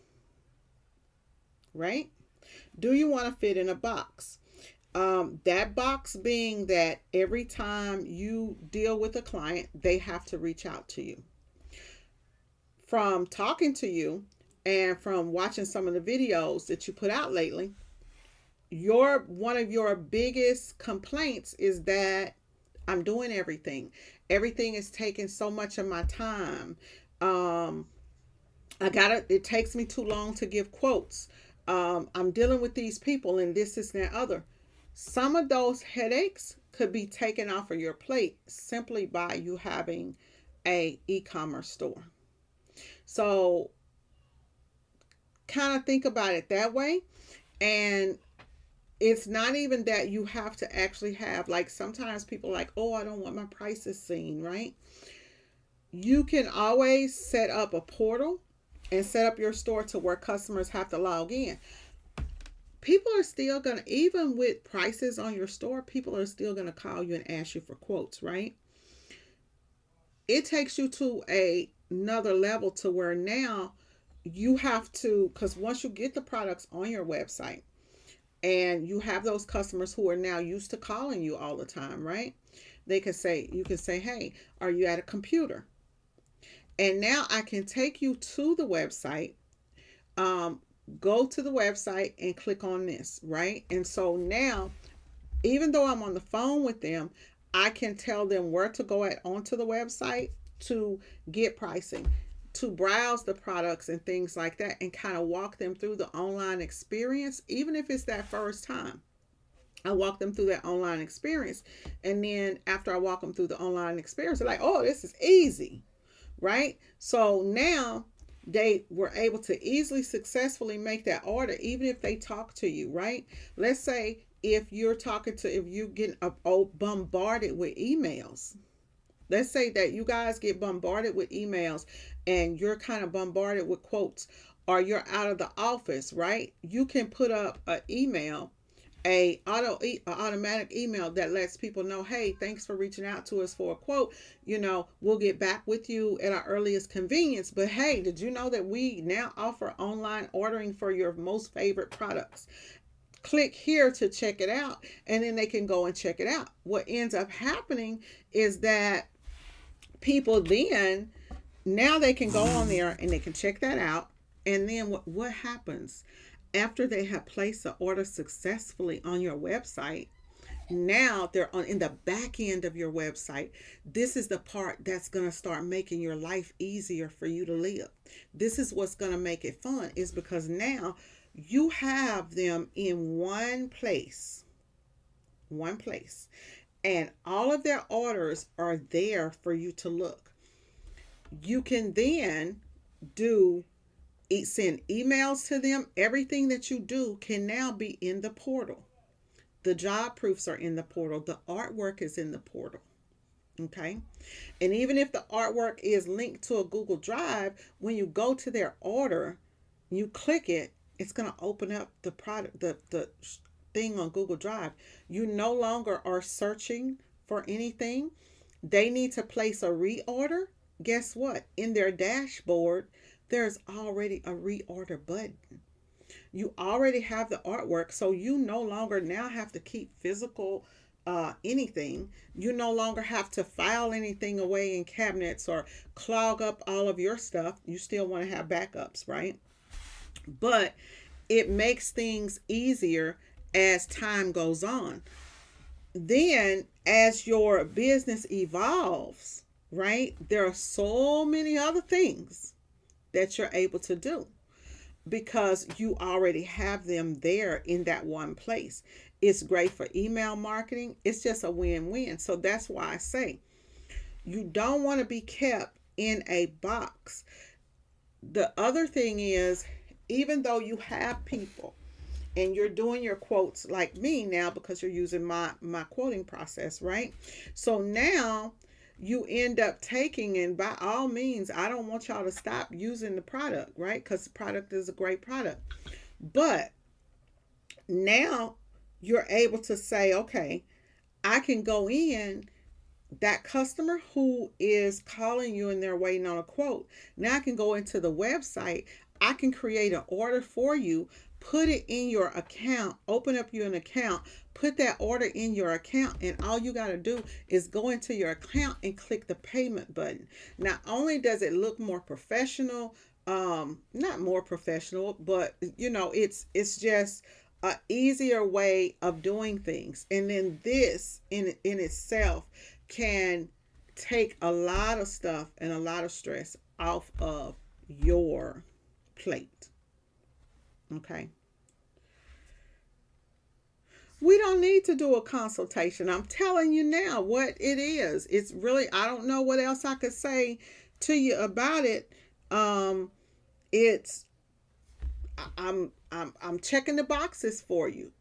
Speaker 1: Right? Do you want to fit in a box? That box being that every time you deal with a client, they have to reach out to you. From talking to you and from watching some of the videos that you put out lately, one of your biggest complaints is that I'm doing everything. Everything is taking so much of my time. It takes me too long to give quotes. I'm dealing with these people and this and that other. Some of those headaches could be taken off of your plate simply by you having a e-commerce store. So kind of think about it that way. And it's not even that you have to actually have, like, sometimes people are like, oh, I don't want my prices seen, right? You can always set up a portal and set up your store to where customers have to log in. People are still going to, even with prices on your store, people are still going to call you and ask you for quotes, right? It takes you to another level to where now you have to, because once you get the products on your website and you have those customers who are now used to calling you all the time, right? You can say, hey, are you at a computer? And now I can take you to the website, go to the website and click on this, right? And so now, even though I'm on the phone with them, I can tell them where to go onto the website to get pricing, to browse the products and things like that, and kind of walk them through the online experience, even if it's that first time. I walk them through that online experience. And then after I walk them through the online experience, they're like, oh, this is easy, right? So now they were able to easily, successfully make that order, even if they talk to you, right? Let's say if you're getting bombarded with emails. Let's say that you guys get bombarded with emails and you're kind of bombarded with quotes, or you're out of the office, right? You can put up an email, automatic email that lets people know, hey, thanks for reaching out to us for a quote. We'll get back with you at our earliest convenience. But hey, did you know that we now offer online ordering for your most favorite products? Click here to check it out, and then they can go and check it out. What ends up happening is that people then, now they can go on there and they can check that out. And then what happens after they have placed an order successfully on your website? Now they're on in the back end of your website. This is the part that's going to start making your life easier for you to live. This is what's going to make it fun, is because now you have them in one place, and all of their orders are there for you to look. You can then do send emails to them. Everything that you do can now be in the portal. The job proofs are in the portal. The artwork is in the portal. Okay. And even if the artwork is linked to a Google Drive, when you go to their order, you click it, it's going to open up the product, the thing on Google Drive. You no longer are searching for anything. They need to place a reorder. Guess what? In their dashboard, there's already a reorder button. You already have the artwork, so you no longer now have to keep physical anything. You no longer have to file anything away in cabinets or clog up all of your stuff. You still want to have backups, right? But it makes things easier as time goes on. Then as your business evolves, right, there are so many other things that you're able to do because you already have them there in that one place. It's great for email marketing. It's just a win-win. So that's why I say you don't want to be kept in a box. The other thing is, even though you have people and you're doing your quotes like me now because you're using my quoting process, right? So now you end up taking, and by all means, I don't want y'all to stop using the product, right? Because the product is a great product. But now you're able to say, okay, I can go in, that customer who is calling you and they're waiting on a quote, now I can go into the website, I can create an order for you, put it in your account, open up you an account, put that order in your account, and all you got to do is go into your account and click the payment button. Not only does it look more professional, not more professional, but it's just a easier way of doing things. And then this in itself can take a lot of stuff and a lot of stress off of your plate. Okay. We don't need to do a consultation. I'm telling you now what it is. It's really, I don't know what else I could say to you about it. It's I'm checking the boxes for you,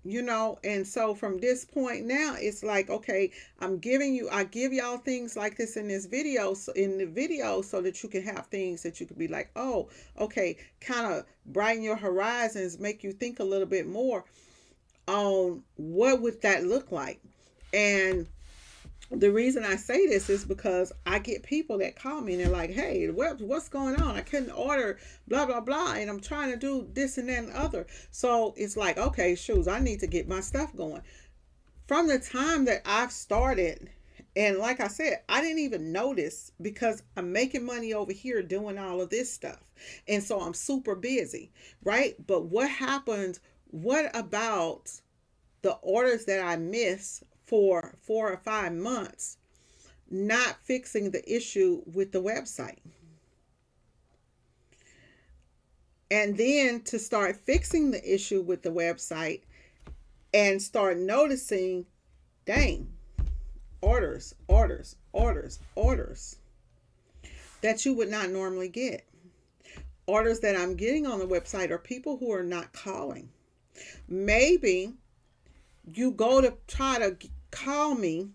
Speaker 1: and so from this point now, it's like, okay, I give y'all things like this in this video, so that you can have things that you could be like, oh, okay, kind of brighten your horizons, make you think a little bit more on what would that look like. And the reason I say this is because I get people that call me and they're like, hey, what's going on? I couldn't order blah, blah, blah. And I'm trying to do this and that and other. So it's like, okay, shoes, I need to get my stuff going. From the time that I've started, and like I said, I didn't even notice because I'm making money over here doing all of this stuff. And so I'm super busy, right? But what about the orders that I miss for 4 or 5 months, not fixing the issue with the website? And then to start fixing the issue with the website and start noticing, dang, orders that you would not normally get. Orders that I'm getting on the website are people who are not calling. Maybe you go to try to call me,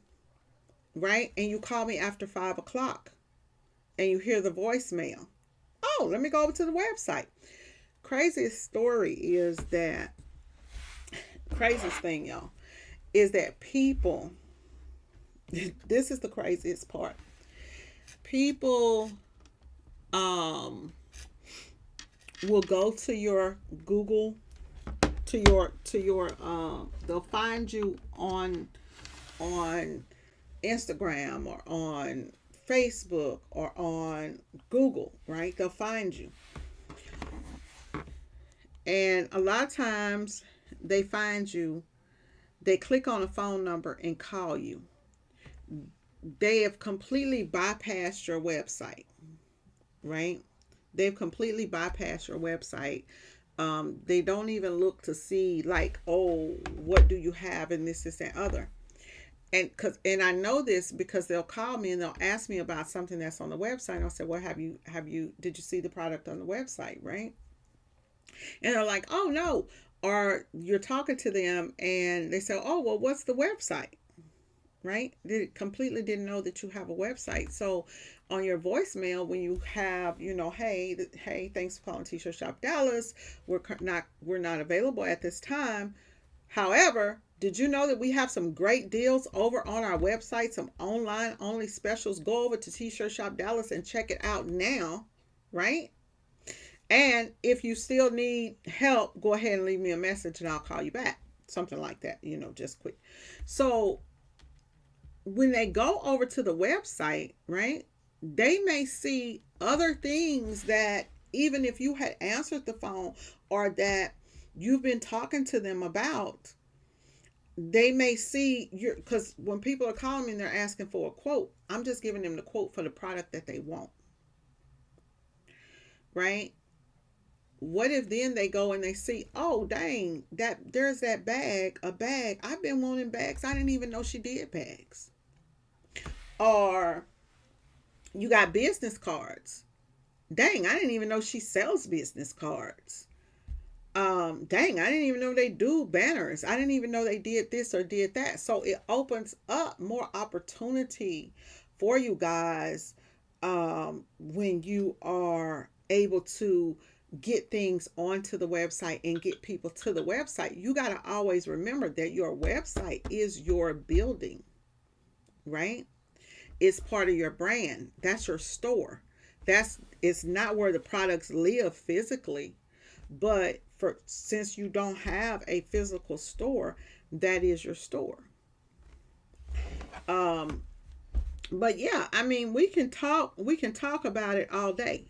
Speaker 1: right? And you call me after 5 o'clock and you hear the voicemail. Oh, let me go over to the website. Craziest thing, y'all, is that people, this is the craziest part. People will go to your Google, to your they'll find you on Instagram or on Facebook or on Google, right? They'll find you. And a lot of times they find you, they click on a phone number and call you. They have completely bypassed your website, right? They've completely bypassed your website. They don't even look to see like, oh, what do you have in this and other. And I know this because they'll call me and they'll ask me about something that's on the website. And I'll say, well, have you did you see the product on the website, right? And they're like, oh no. Or you're talking to them and they say, oh well, what's the website? Right? They completely didn't know that you have a website. So on your voicemail, when you have, hey, thanks for calling T-Shirt Shop Dallas. We're not available at this time. However, did you know that we have some great deals over on our website, some online only specials? Go over to T-Shirt Shop Dallas and check it out now, right? And if you still need help, go ahead and leave me a message and I'll call you back. Something like that, just quick. So when they go over to the website, right, they may see other things that even if you had answered the phone or that you've been talking to them about, they may see your, because when people are calling me and they're asking for a quote, I'm just giving them the quote for the product that they want, right? What if then they go and they see, oh dang, that there's that a bag. I've been wanting bags. I didn't even know she did bags. Or you got business cards. Dang, I didn't even know she sells business cards. Dang, I didn't even know they do banners. I didn't even know they did this or did that. So it opens up more opportunity for you guys when you are able to get things onto the website and get people to the website. You got to always remember that your website is your building, right? It's part of your brand. That's your store. It's not where the products live physically, but for since you don't have a physical store, that is your store. Um, but yeah, I mean, we can talk about it all day.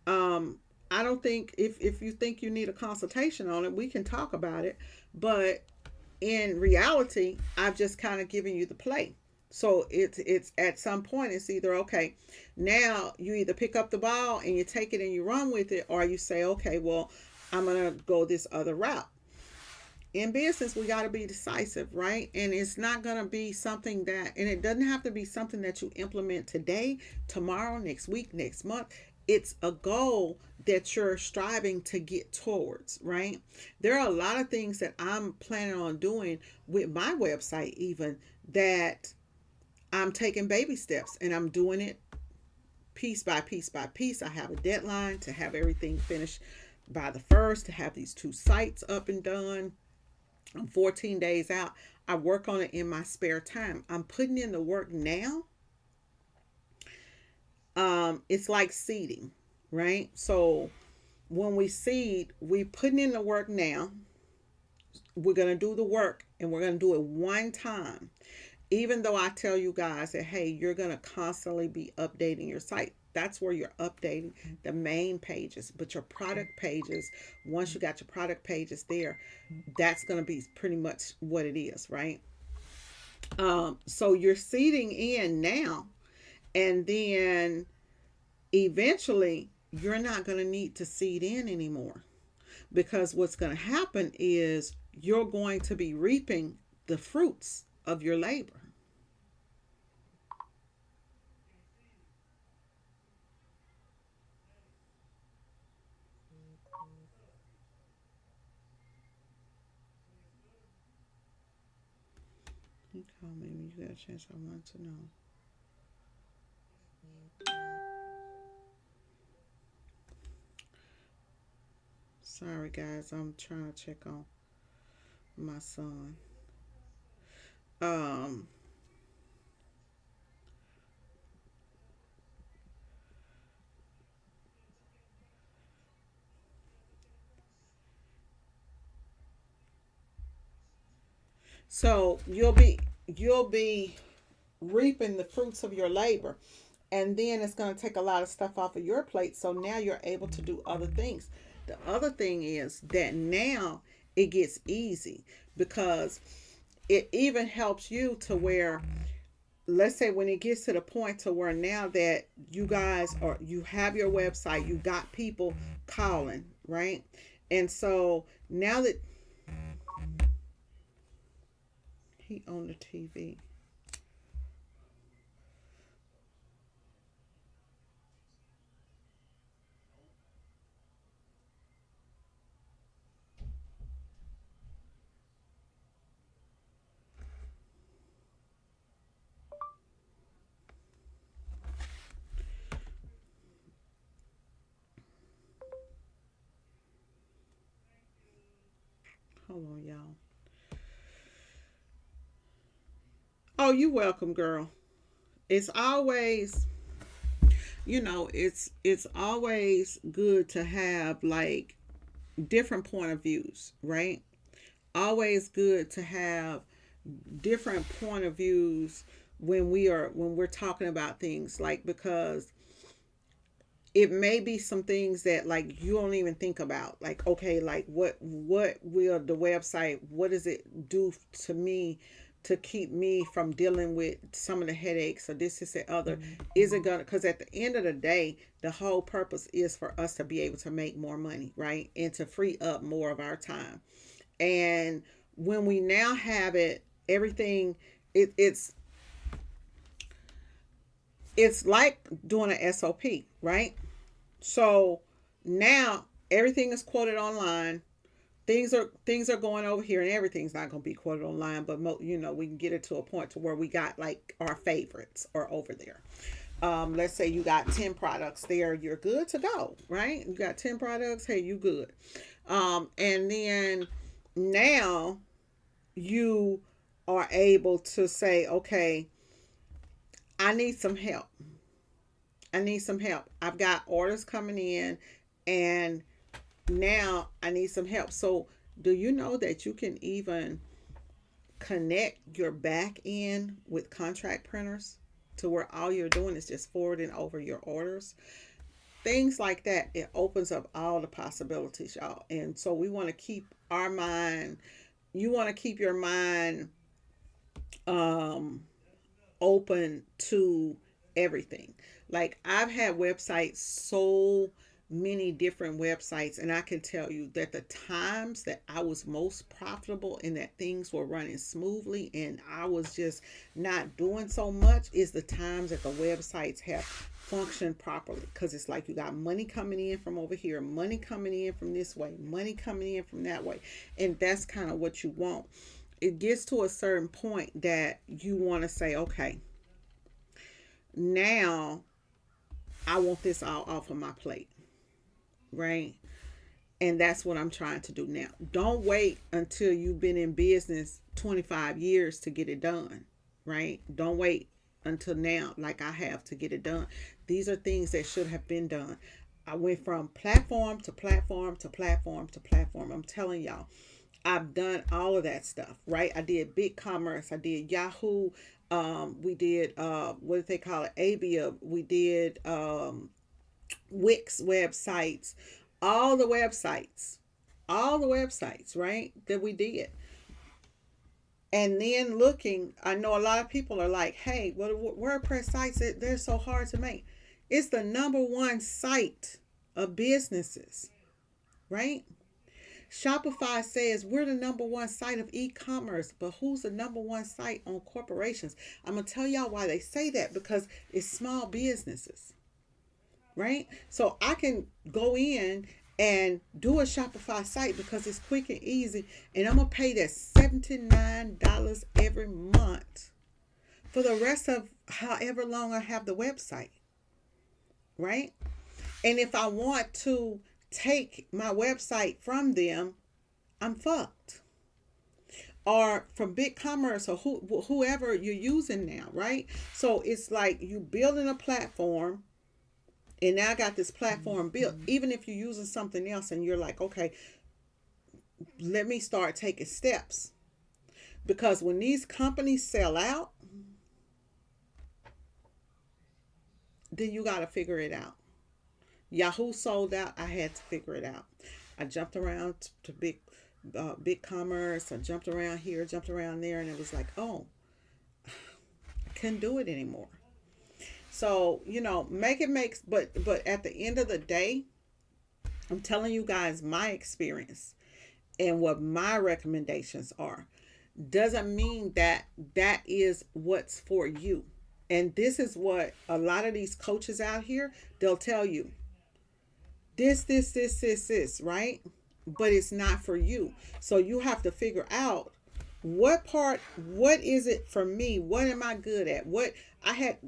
Speaker 1: Um, I don't think if you think you need a consultation on it, we can talk about it. But in reality, I've just kind of given you the play. So it's at some point it's either okay, now you either pick up the ball and you take it and you run with it, or you say, okay, well, I'm gonna go this other route. In business, we got to be decisive, right? And it's not going to be something that, and it doesn't have to be something that you implement today, tomorrow, next week, next month. It's a goal that you're striving to get towards, right? There are a lot of things that I'm planning on doing with my website, even that I'm taking baby steps and I'm doing it piece by piece by piece. I have a deadline to have everything finished by the first, to have these two sites up and done. I'm 14 days out. I work on it in my spare time. I'm putting in the work now. It's like seeding, right? So when we seed, we putting in the work now. We're gonna do the work and we're gonna do it one time. Even though I tell you guys that, hey, you're going to constantly be updating your site. That's where you're updating the main pages. But your product pages, once you got your product pages there, that's going to be pretty much what it is, right? So you're seeding in now, and then eventually you're not going to need to seed in anymore, because what's going to happen is you're going to be reaping the fruits of your labor. You call me when you got a chance. I want to know. Sorry, guys. I'm trying to check on my son. Um. So you'll be reaping the fruits of your labor. And then it's going to take a lot of stuff off of your plate. So now you're able to do other things. The other thing is that now it gets easy because it even helps you to where, let's say when it gets to the point to where now that you guys are, you have your website, you got people calling, right? And so now that he on the TV. Hold on, y'all. Oh, you welcome, girl. It's always, it's always good to have like different point of views, right? Always good to have different point of views when we're talking about things, like, because it may be some things that like you don't even think about, like, okay, like what will the website, what does it do to me to keep me from dealing with some of the headaches or this and other. Is it gonna, because at the end of the day the whole purpose is for us to be able to make more money, right, and to free up more of our time. And when we now have it, everything, it's it's like doing an SOP, right? So now everything is quoted online. Things are going over here, and everything's not going to be quoted online. But we can get it to a point to where we got like our favorites are over there. Let's say you got 10 products there, you're good to go, right? You got 10 products, hey, you good. And then now you are able to say, okay, I need some help. I need some help. I've got orders coming in, and now I need some help. So, do you know that you can even connect your back end with contract printers to where all you're doing is just forwarding over your orders? Things like that. It opens up all the possibilities, y'all. And so we want to keep our mind, you want to keep your mind um open to everything. Like, I've had websites, so many different websites, and I can tell you that the times that I was most profitable and that things were running smoothly and I was just not doing so much is the times that the websites have functioned properly, because it's like you got money coming in from over here, money coming in from this way, money coming in from that way, and that's kind of what you want. It gets to a certain point that you want to say, okay, now I want this all off of my plate, right? And that's what I'm trying to do now. Don't wait until you've been in business 25 years to get it done, right? Don't wait until now, like I have, to get it done. These are things that should have been done. I went from platform to platform to platform to platform. I'm telling y'all, I've done all of that stuff, right? I did BigCommerce, I did Yahoo, we did what do they call it? Avia, we did Wix websites, all the websites, all the websites, right? That we did. And then looking, I know a lot of people are like, hey, what WordPress sites, they're so hard to make. It's the number one site of businesses, right? Shopify says we're the number one site of e-commerce, but who's the number one site on corporations? I'm going to tell y'all why they say that, because it's small businesses, right? So I can go in and do a Shopify site because it's quick and easy, and I'm going to pay that $79 every month for the rest of however long I have the website, right? And if I want to take my website from them, I'm fucked. Or from BigCommerce, or whoever you're using now, right? So it's like you building a platform, and now I got this platform built. Even if you're using something else and you're like, okay, let me start taking steps. Because when these companies sell out, then you got to figure it out. Yahoo sold out. I had to figure it out. I jumped around to big commerce. I jumped around here, jumped around there, and it was like, oh, I couldn't do it anymore. So make it makes. But at the end of the day, I'm telling you guys my experience and what my recommendations are. Doesn't mean that that is what's for you. And this is what a lot of these coaches out here, they'll tell you this, right? But it's not for you. So you have to figure out what is it for me? What am I good at? What I had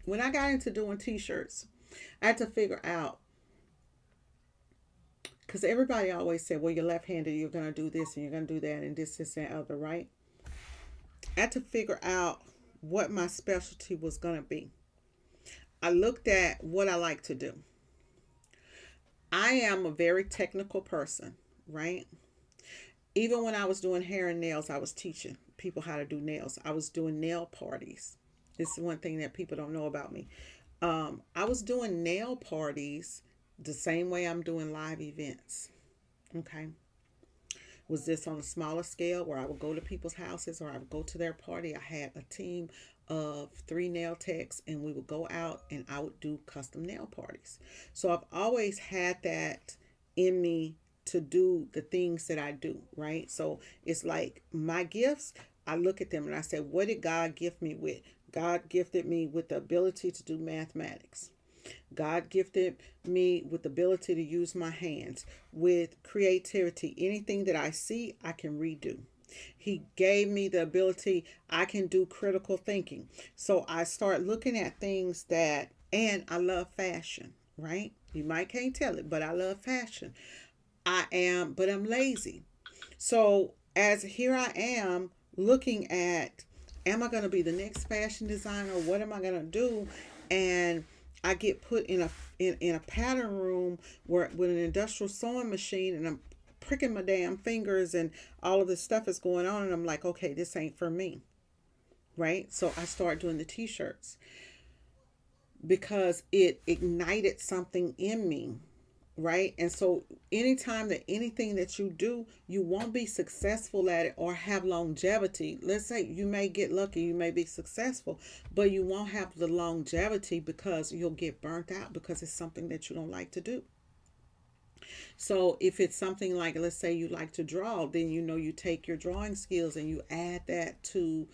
Speaker 1: when I got into doing t-shirts, I had to figure out, because everybody always said, well, you're left-handed, you're going to do this and you're going to do that and this, and other, right? I had to figure out what my specialty was going to be. I looked at what I like to do. I am a very technical person, right? Even when I was doing hair and nails, I was teaching people how to do nails. I was doing nail parties. This is one thing that people don't know about me. I was doing nail parties the same way I'm doing live events. Okay. Was this on a smaller scale where I would go to people's houses or I would go to their party? I had a team of 3 nail techs and we would go out and I would do custom nail parties. So I've always had that in me to do the things that I do, right? So it's like my gifts, I look at them and I say, what did God gift me with? God gifted me with the ability to do mathematics. God gifted me with the ability to use my hands, with creativity. Anything that I see, I can redo. He gave me the ability, I can do critical thinking. So I start looking at things and I love fashion, right? You might can't tell it, but I love fashion. But I'm lazy. So as here I am looking at, am I going to be the next fashion designer? What am I going to do? And I get put in a pattern room where with an industrial sewing machine, and I'm pricking my damn fingers, and all of this stuff is going on, and I'm like, okay, this ain't for me, right? So I start doing the t-shirts because it ignited something in me, right? And so anytime that anything that you do, you won't be successful at it or have longevity. Let's say you may get lucky, you may be successful, but you won't have the longevity because you'll get burnt out because it's something that you don't like to do. So if it's something like, let's say you like to draw, then you take your drawing skills and you add that to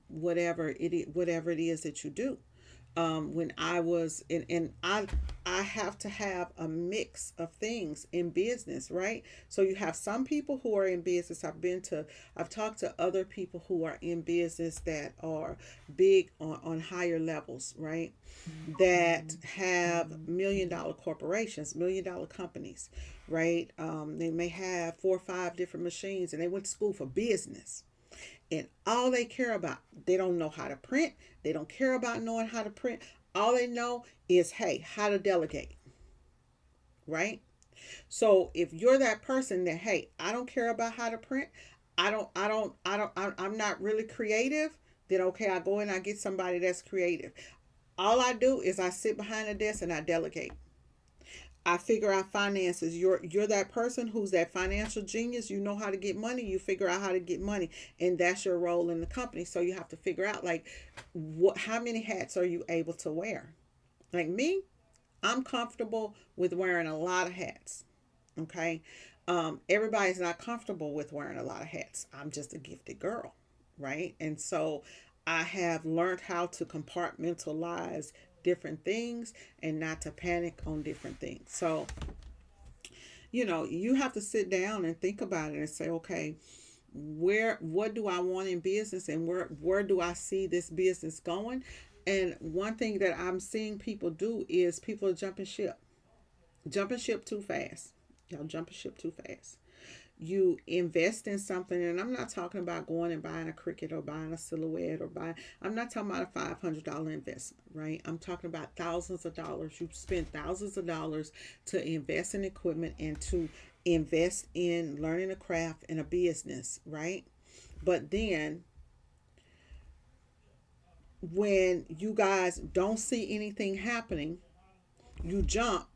Speaker 1: whatever it is that you do. When I was in, and I have to have a mix of things in business, right? So you have some people who are in business. I've talked to other people who are in business that are big on higher levels, right? That have $1 million corporations, $1 million companies, right? They may have 4 or 5 different machines and they went to school for business. And all they care about, they don't know how to print. They don't care about knowing how to print. All they know is, hey, how to delegate, right? So if you're that person that, hey, I don't care about how to print, I'm not really creative, then okay, I go and I get somebody that's creative. All I do is I sit behind the desk and I delegate. I figure out finances. You're that person who's that financial genius. You know how to get money. You figure out how to get money, and that's your role in the company. So you have to figure out like how many hats are you able to wear? Like me, I'm comfortable with wearing a lot of hats. Okay, everybody's not comfortable with wearing a lot of hats. I'm just a gifted girl, right? And so I have learned how to compartmentalize different things and not to panic on different things. So, you have to sit down and think about it and say, okay, what do I want in business, and where do I see this business going? And one thing that I'm seeing people do is people are jumping ship too fast. Y'all jumping ship too fast. You invest in something, and I'm not talking about going and buying a Cricut or buying a Silhouette I'm not talking about a $500 investment, right? I'm talking about thousands of dollars. You spend thousands of dollars to invest in equipment and to invest in learning a craft and a business, right? But then when you guys don't see anything happening, you jump,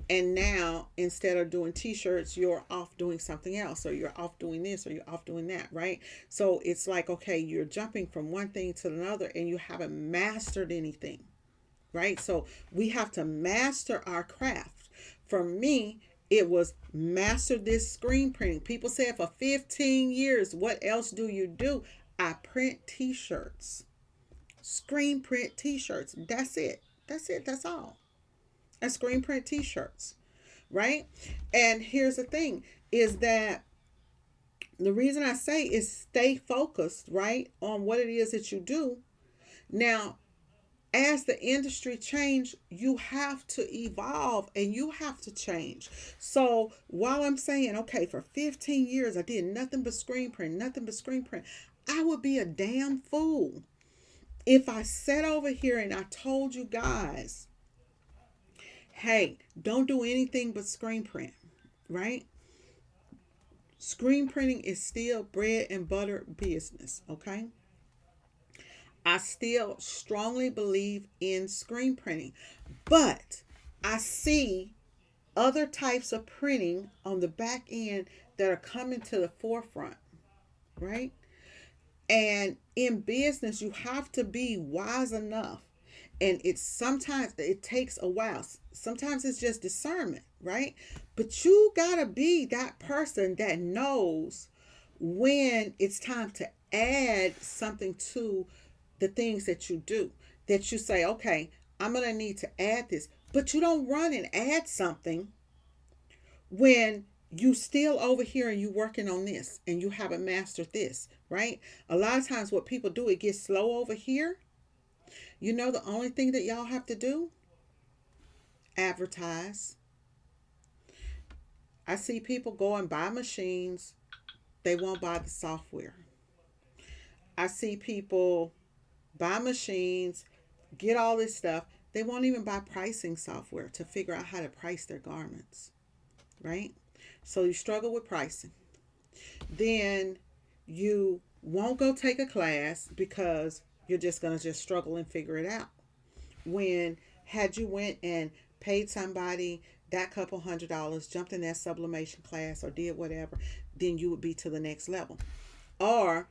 Speaker 1: and now instead of doing t-shirts, you're off doing something else, or you're off doing this, or you're off doing that, right? So it's like, okay, you're jumping from one thing to another and you haven't mastered anything, right? So we have to master our craft. For me, it was master this screen printing. People said for 15 years, what else do you do? I print t-shirts, screen print t-shirts. That's it. That's it. That's all. And screen print t-shirts, right? And here's the thing is that the reason I say is stay focused, right, on what it is that you do. Now, as the industry change, you have to evolve and you have to change. So while I'm saying, okay, for 15 years I did nothing but screen print, nothing but screen print, I would be a damn fool if I sat over here and I told you guys, hey, don't do anything but screen print, right? Screen printing is still bread and butter business, okay? I still strongly believe in screen printing, but I see other types of printing on the back end that are coming to the forefront, right? And in business, you have to be wise enough. And it's sometimes it takes a while. Sometimes it's just discernment, right? But you gotta be that person that knows when it's time to add something to the things that you do. That you say, okay, I'm gonna need to add this. But you don't run and add something when you still over here and you working on this and you haven't mastered this, right? A lot of times what people do, it gets slow over here. You know, the only thing that y'all have to do, advertise. I see people go and buy machines, they won't buy the software. I see people buy machines, get all this stuff, they won't even buy pricing software to figure out how to price their garments, right? So you struggle with pricing. Then you won't go take a class because you're just going to just struggle and figure it out. When had you went and paid somebody that couple $100, jumped in that sublimation class or did whatever, then you would be to the next level. Or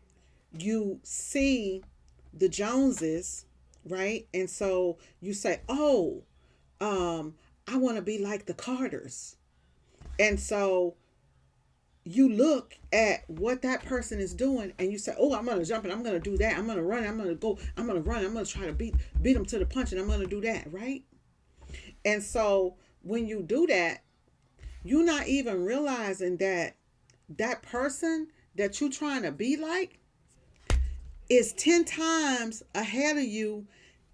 Speaker 1: you see the Joneses, right? And so you say, oh, I want to be like the Carters. And so you look at what that person is doing and you say, oh, I'm going to jump and I'm going to do that. I'm going to run. I'm going to go. I'm going to run. I'm going to try to beat them to the punch and I'm going to do that. Right. And so when you do that, you're not even realizing that that person that you're trying to be like is 10 times ahead of you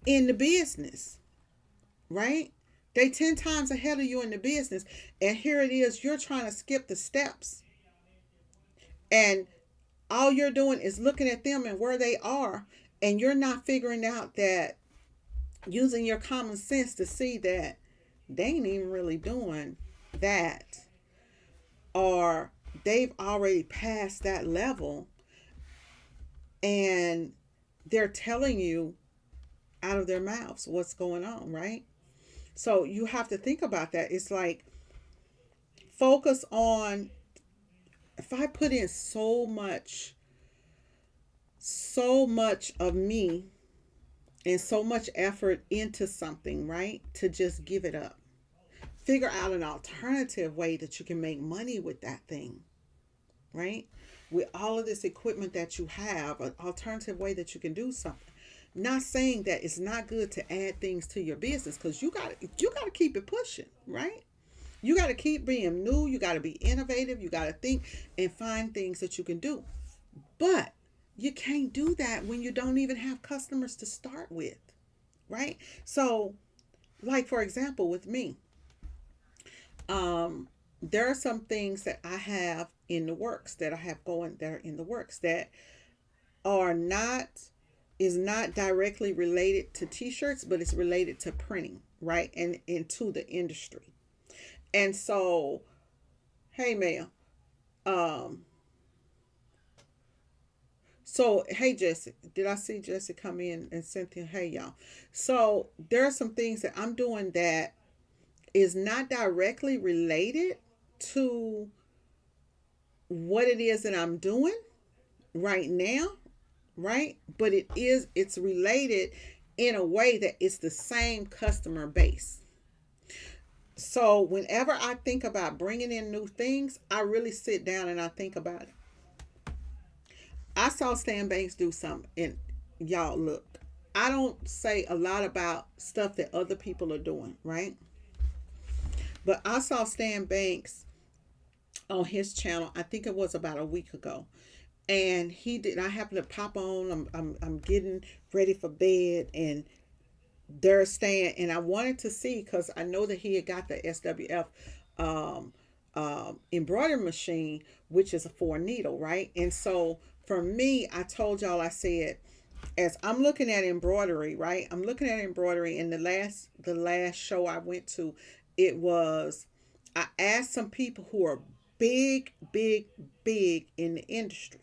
Speaker 1: in the business. Right. They 10 times ahead of you in the business. And here it is. You're trying to skip the steps. And all you're doing is looking at them and where they are, and you're not figuring out that, using your common sense to see that they ain't even really doing that, or they've already passed that level and they're telling you out of their mouths what's going on, right? So you have to think about that. It's like, focus on, if I put in so much of me and so much effort into something, right? To just give it up. Figure out an alternative way that you can make money with that thing, right? With all of this equipment that you have, an alternative way that you can do something. Not saying that it's not good to add things to your business, because you gotta keep it pushing, right? You got to keep being new. You got to be innovative. You got to think and find things that you can do. But you can't do that when you don't even have customers to start with, right? So, like for example, with me, there are some things that I have in the works that I have going that are in the works that are not is not directly related to t-shirts, but it's related to printing, right? And into the industry. And so, hey, ma'am. Um, So, hey, Jesse, did I see Jesse come in and Cynthia? Hey, y'all. So, there are some things that I'm doing that is not directly related to what it is that I'm doing right now, right? But it's related in a way that it's the same customer base. So whenever I think about bringing in new things, I really sit down and I think about it. I saw Stan Banks do something, and y'all look, I don't say a lot about stuff that other people are doing, right? But I saw Stan Banks on his channel. I think it was about a week ago, and he did. I happened to pop on. I'm getting ready for bed, and they're staying, and I wanted to see because I know that he had got the SWF um, embroidery machine, which is a 4 needle, right? And so for me, I told y'all, I said, as I'm looking at embroidery, right? I'm looking at embroidery, and the last show I went to, it was, I asked some people who are big, big, big in the industry,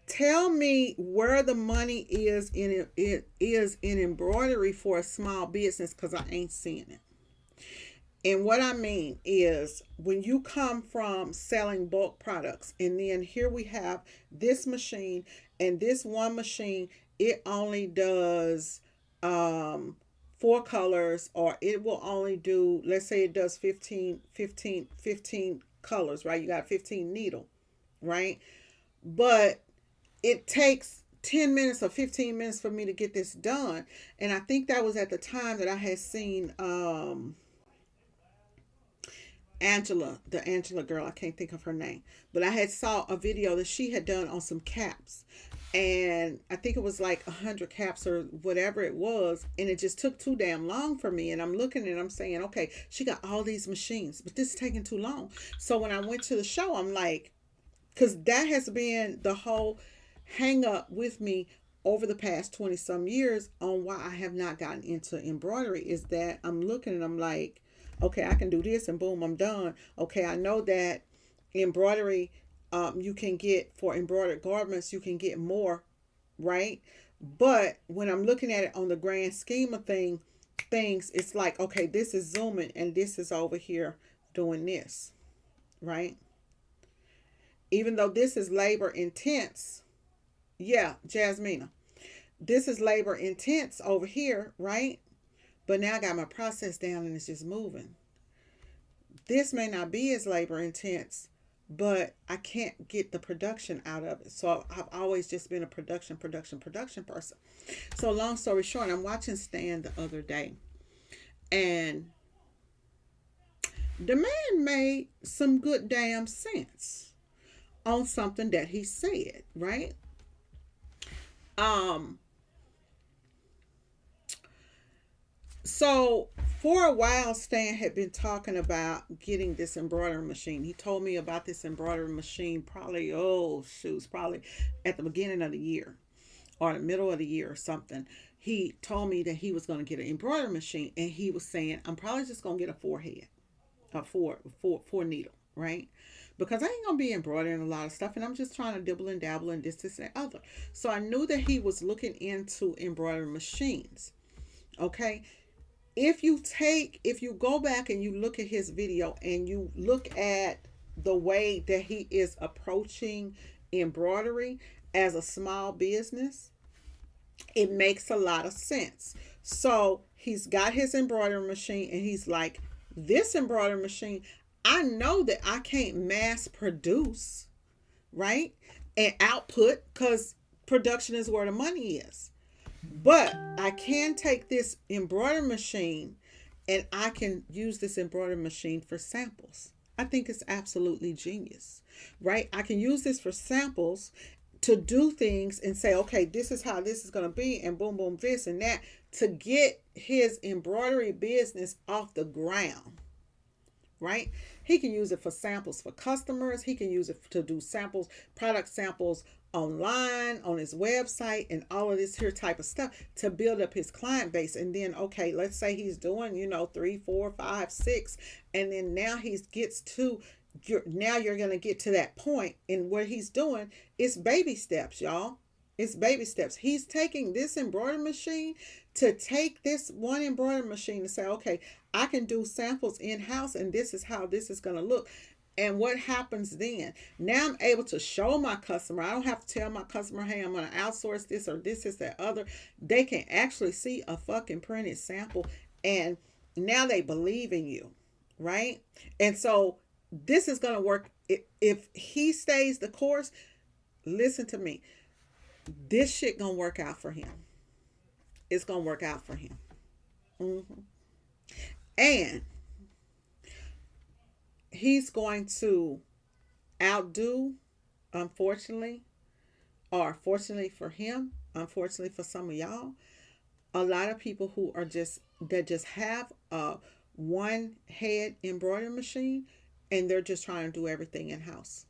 Speaker 1: tell me where the money is in it is in embroidery for a small business, because I ain't seeing it. And what I mean is, when you come from selling bulk products, and then here we have this machine, and this one machine, it only does 4 colors, or it will only do, let's say it does 15 colors, right? You got 15 needle, right? But it takes 10 minutes or 15 minutes for me to get this done. And I think that was at the time that I had seen Angela, the Angela girl, I can't think of her name, but I had saw a video that she had done on some caps, and I think it was like 100 caps or whatever it was, and it just took too damn long for me. And I'm looking and I'm saying, okay, she got all these machines, but this is taking too long. So when I went to the show, I'm like, because that has been the whole hang up with me over the past 20 some years on why I have not gotten into embroidery, is that I'm looking and I'm like, okay, I can do this and boom, I'm done. Okay, I know that embroidery, you can get for embroidered garments, you can get more, right? But when I'm looking at it on the grand scheme of things, it's like, okay, this is zooming and this is over here doing this, right? Even though this is labor intense, yeah, Jasmina, this is labor intense over here, right? But now I got my process down and it's just moving. This may not be as labor intense, but I can't get the production out of it. So I've always just been a production person. So long story short, I'm watching Stan the other day, and the man made some good damn sense on something that he said, right? Um, So for a while, Stan had been talking about getting this embroidery machine. He told me about this embroidery machine probably, oh shoot, probably at the beginning of the year or the middle of the year or something. He told me that he was going to get an embroidery machine, and he was saying, I'm probably just going to get a forehead, a four needle, right? Because I ain't gonna be embroidering a lot of stuff, and I'm just trying to dibble and dabble and this, and other. So I knew that he was looking into embroidery machines. Okay, if you go back and you look at his video and you look at the way that he is approaching embroidery as a small business, it makes a lot of sense. So he's got his embroidery machine, and he's like, this embroidery machine, I know that I can't mass produce, right, and output, because production is where the money is. But I can take this embroidery machine and I can use this embroidery machine for samples. I think it's absolutely genius, right? I can use this for samples to do things and say, okay, this is how this is going to be, and boom, boom, this and that, to get his embroidery business off the ground, right? He can use it for samples for customers. He can use it to do samples, product samples online, on his website, and all of this here type of stuff to build up his client base. And then, okay, let's say he's doing, 3, 4, 5, 6, and then now he gets to you're going to get to that point, and what he's doing is baby steps, y'all. It's baby steps. He's taking this embroidery machine to take this one embroidery machine and say, okay, I can do samples in-house, and this is how this is going to look. And what happens then? Now I'm able to show my customer. I don't have to tell my customer, hey, I'm going to outsource this or this is that other. They can actually see a fucking printed sample, and now they believe in you, right? And so this is going to work. If he stays the course, listen to me. This shit going to work out for him. It's going to work out for him. And he's going to outdo, unfortunately, or fortunately for him, unfortunately for some of y'all, a lot of people who are just have a one head embroidery machine, and they're just trying to do everything in house.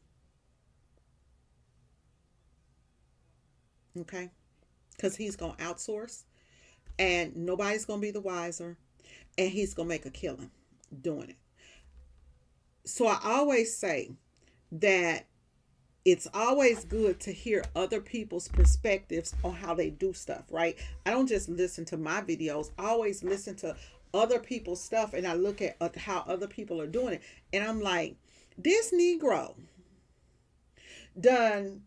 Speaker 1: Okay? Because he's going to outsource, and nobody's going to be the wiser, and he's going to make a killing doing it. So I always say that it's always good to hear other people's perspectives on how they do stuff, right? I don't just listen to my videos. I always listen to other people's stuff, and I look at how other people are doing it. And I'm like, this Negro done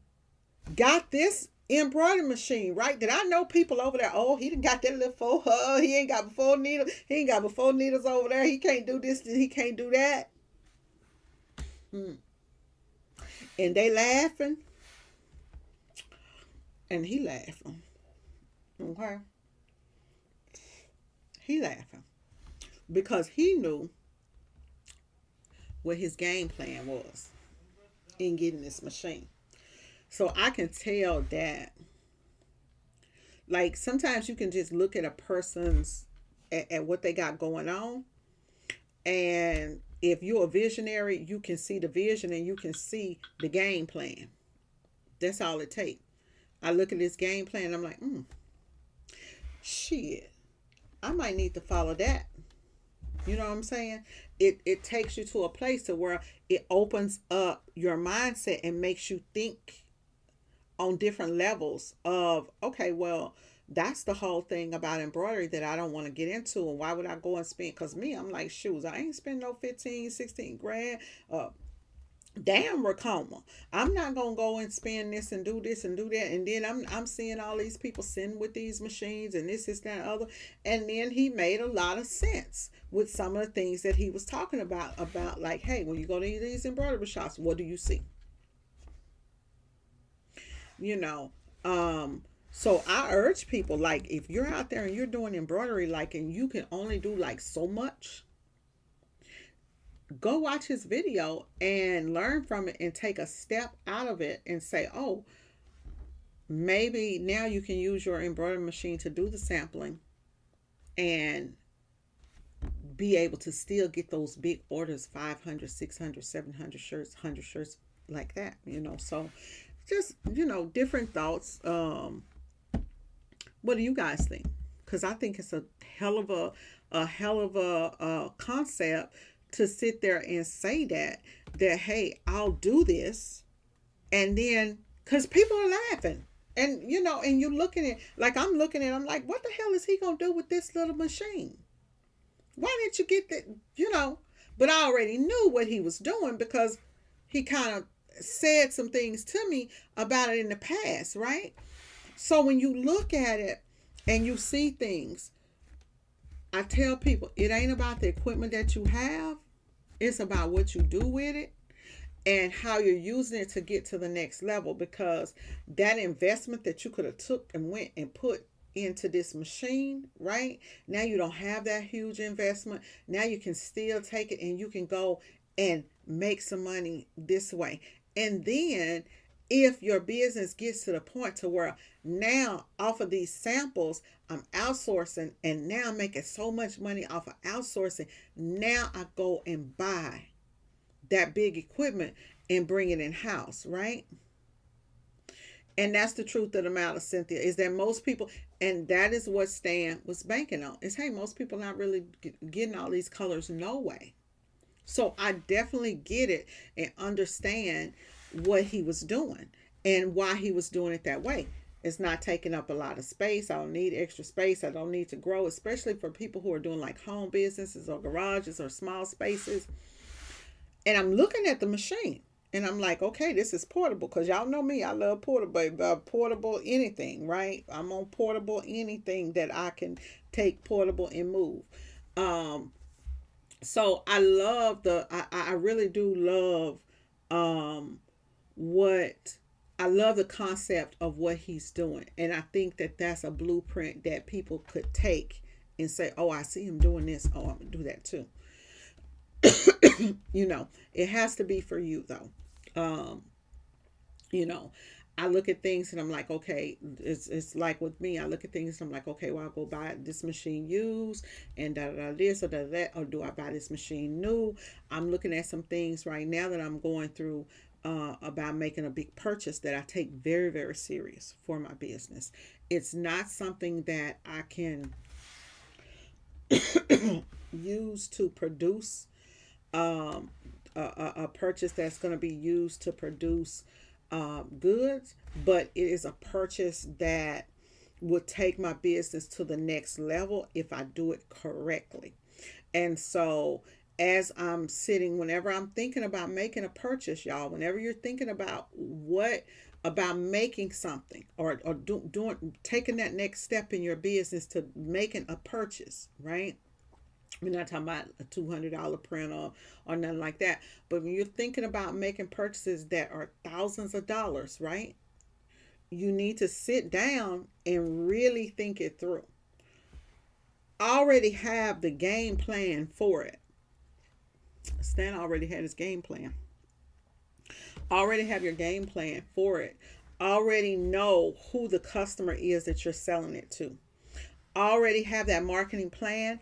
Speaker 1: got this embroidery machine, right? That I know people over there, oh, he done got that little four, he ain't got before needles, he ain't got before needles over there, he can't do this, he can't do that. And they laughing, and he laughing. Okay, he laughing because he knew what his game plan was in getting this machine. So I can tell that, like, sometimes you can just look at a person's at what they got going on, and if you're a visionary, you can see the vision and you can see the game plan. That's all it takes. I look at this game plan and I'm like, shit, I might need to follow that. You know what I'm saying? It takes you to a place to where it opens up your mindset and makes you think on different levels of, okay, well, that's the whole thing about embroidery that I don't want to get into. And why would I go and spend? Because me, I'm like, shoes, I ain't spend no 15, 16 grand. Damn, Racoma. I'm not going to go and spend this and do this and do that. And then I'm seeing all these people sitting with these machines and this, that, and other. And then he made a lot of sense with some of the things that he was talking about like, hey, when you go to these embroidery shops, what do you see? So I urge people, like, if you're out there and you're doing embroidery, like, and you can only do like so much, go watch his video and learn from it and take a step out of it and say, oh, maybe now you can use your embroidery machine to do the sampling and be able to still get those big orders, 500, 600, 700 shirts, 100 shirts, like that, So just, different thoughts. What do you guys think? Because I think it's a hell of a concept to sit there and say that, hey, I'll do this. And then, because people are laughing. And, and you're looking at, like, I'm like, what the hell is he going to do with this little machine? Why didn't you get that, But I already knew what he was doing because he kind of said some things to me about it in the past, right? So when you look at it and you see things, I tell people, it ain't about the equipment that you have. It's about what you do with it and how you're using it to get to the next level, because that investment that you could have took and went and put into this machine, right? Now you don't have that huge investment. Now you can still take it and you can go and make some money this way. And then if your business gets to the point to where now off of these samples I'm outsourcing, and now I'm making so much money off of outsourcing, now I go and buy that big equipment and bring it in house, right? And that's the truth of the matter, Cynthia, is that most people, and that is what Stan was banking on, is hey, most people not really getting all these colors no way. So I definitely get it and understand what he was doing and why he was doing it that way. It's not taking up a lot of space. I don't need extra space. I don't need to grow, especially for people who are doing like home businesses or garages or small spaces. And I'm looking at the machine and I'm like, okay, this is portable, because y'all know me. I love portable, portable anything, right? I'm on portable anything that I can take portable and move. Um, so I love I really do love um what I love the concept of what he's doing. And I think that that's a blueprint that people could take and say, oh, I see him doing this. Oh, I'm going to do that too. You know, it has to be for you though. Um, you know, I look at things and I'm like, okay, it's like with me. I look at things and I'm like, okay, well, I'll go buy this machine used and da da this or da that, or do I buy this machine new? I'm looking at some things right now that I'm going through about making a big purchase that I take very, very serious for my business. It's not something that I can use to produce um, a purchase that's going to be used to produce goods, but it is a purchase that would take my business to the next level if I do it correctly. And so, as I'm sitting, whenever I'm thinking about making a purchase, y'all, whenever you're thinking about what about making something or doing taking that next step in your business to making a purchase, right? We're not talking about a $200 printer or nothing like that. But when you're thinking about making purchases that are thousands of dollars, right? You need to sit down and really think it through. Already have the game plan for it. Stan already had his game plan. Already have your game plan for it. Already know who the customer is that you're selling it to. Already have that marketing plan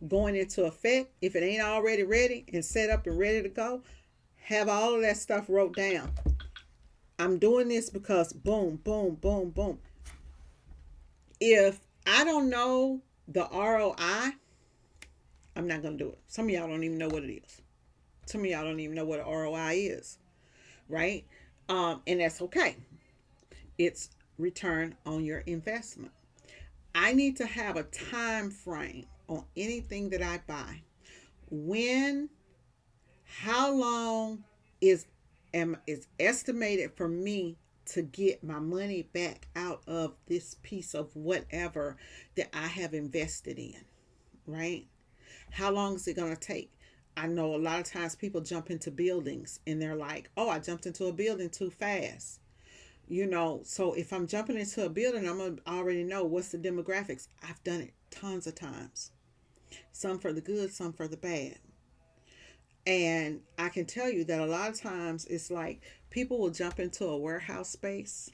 Speaker 1: going into effect. If it ain't already ready and set up and ready to go, have all of that stuff wrote down. I'm doing this because boom, boom, boom, boom. If I don't know the ROI, I'm not going to do it. Some of y'all don't even know what it is. Some of y'all don't even know what an ROI is, right? And that's okay. It's return on your investment. I need to have a time frame on anything that I buy. When, how long is is estimated for me to get my money back out of this piece of whatever that I have invested in, right? How long is it going to take? I know a lot of times people jump into buildings and they're like, oh, I jumped into a building too fast. So if I'm jumping into a building, I'm going to already know what's the demographics. I've done it tons of times. Some for the good, some for the bad. And I can tell you that a lot of times it's like people will jump into a warehouse space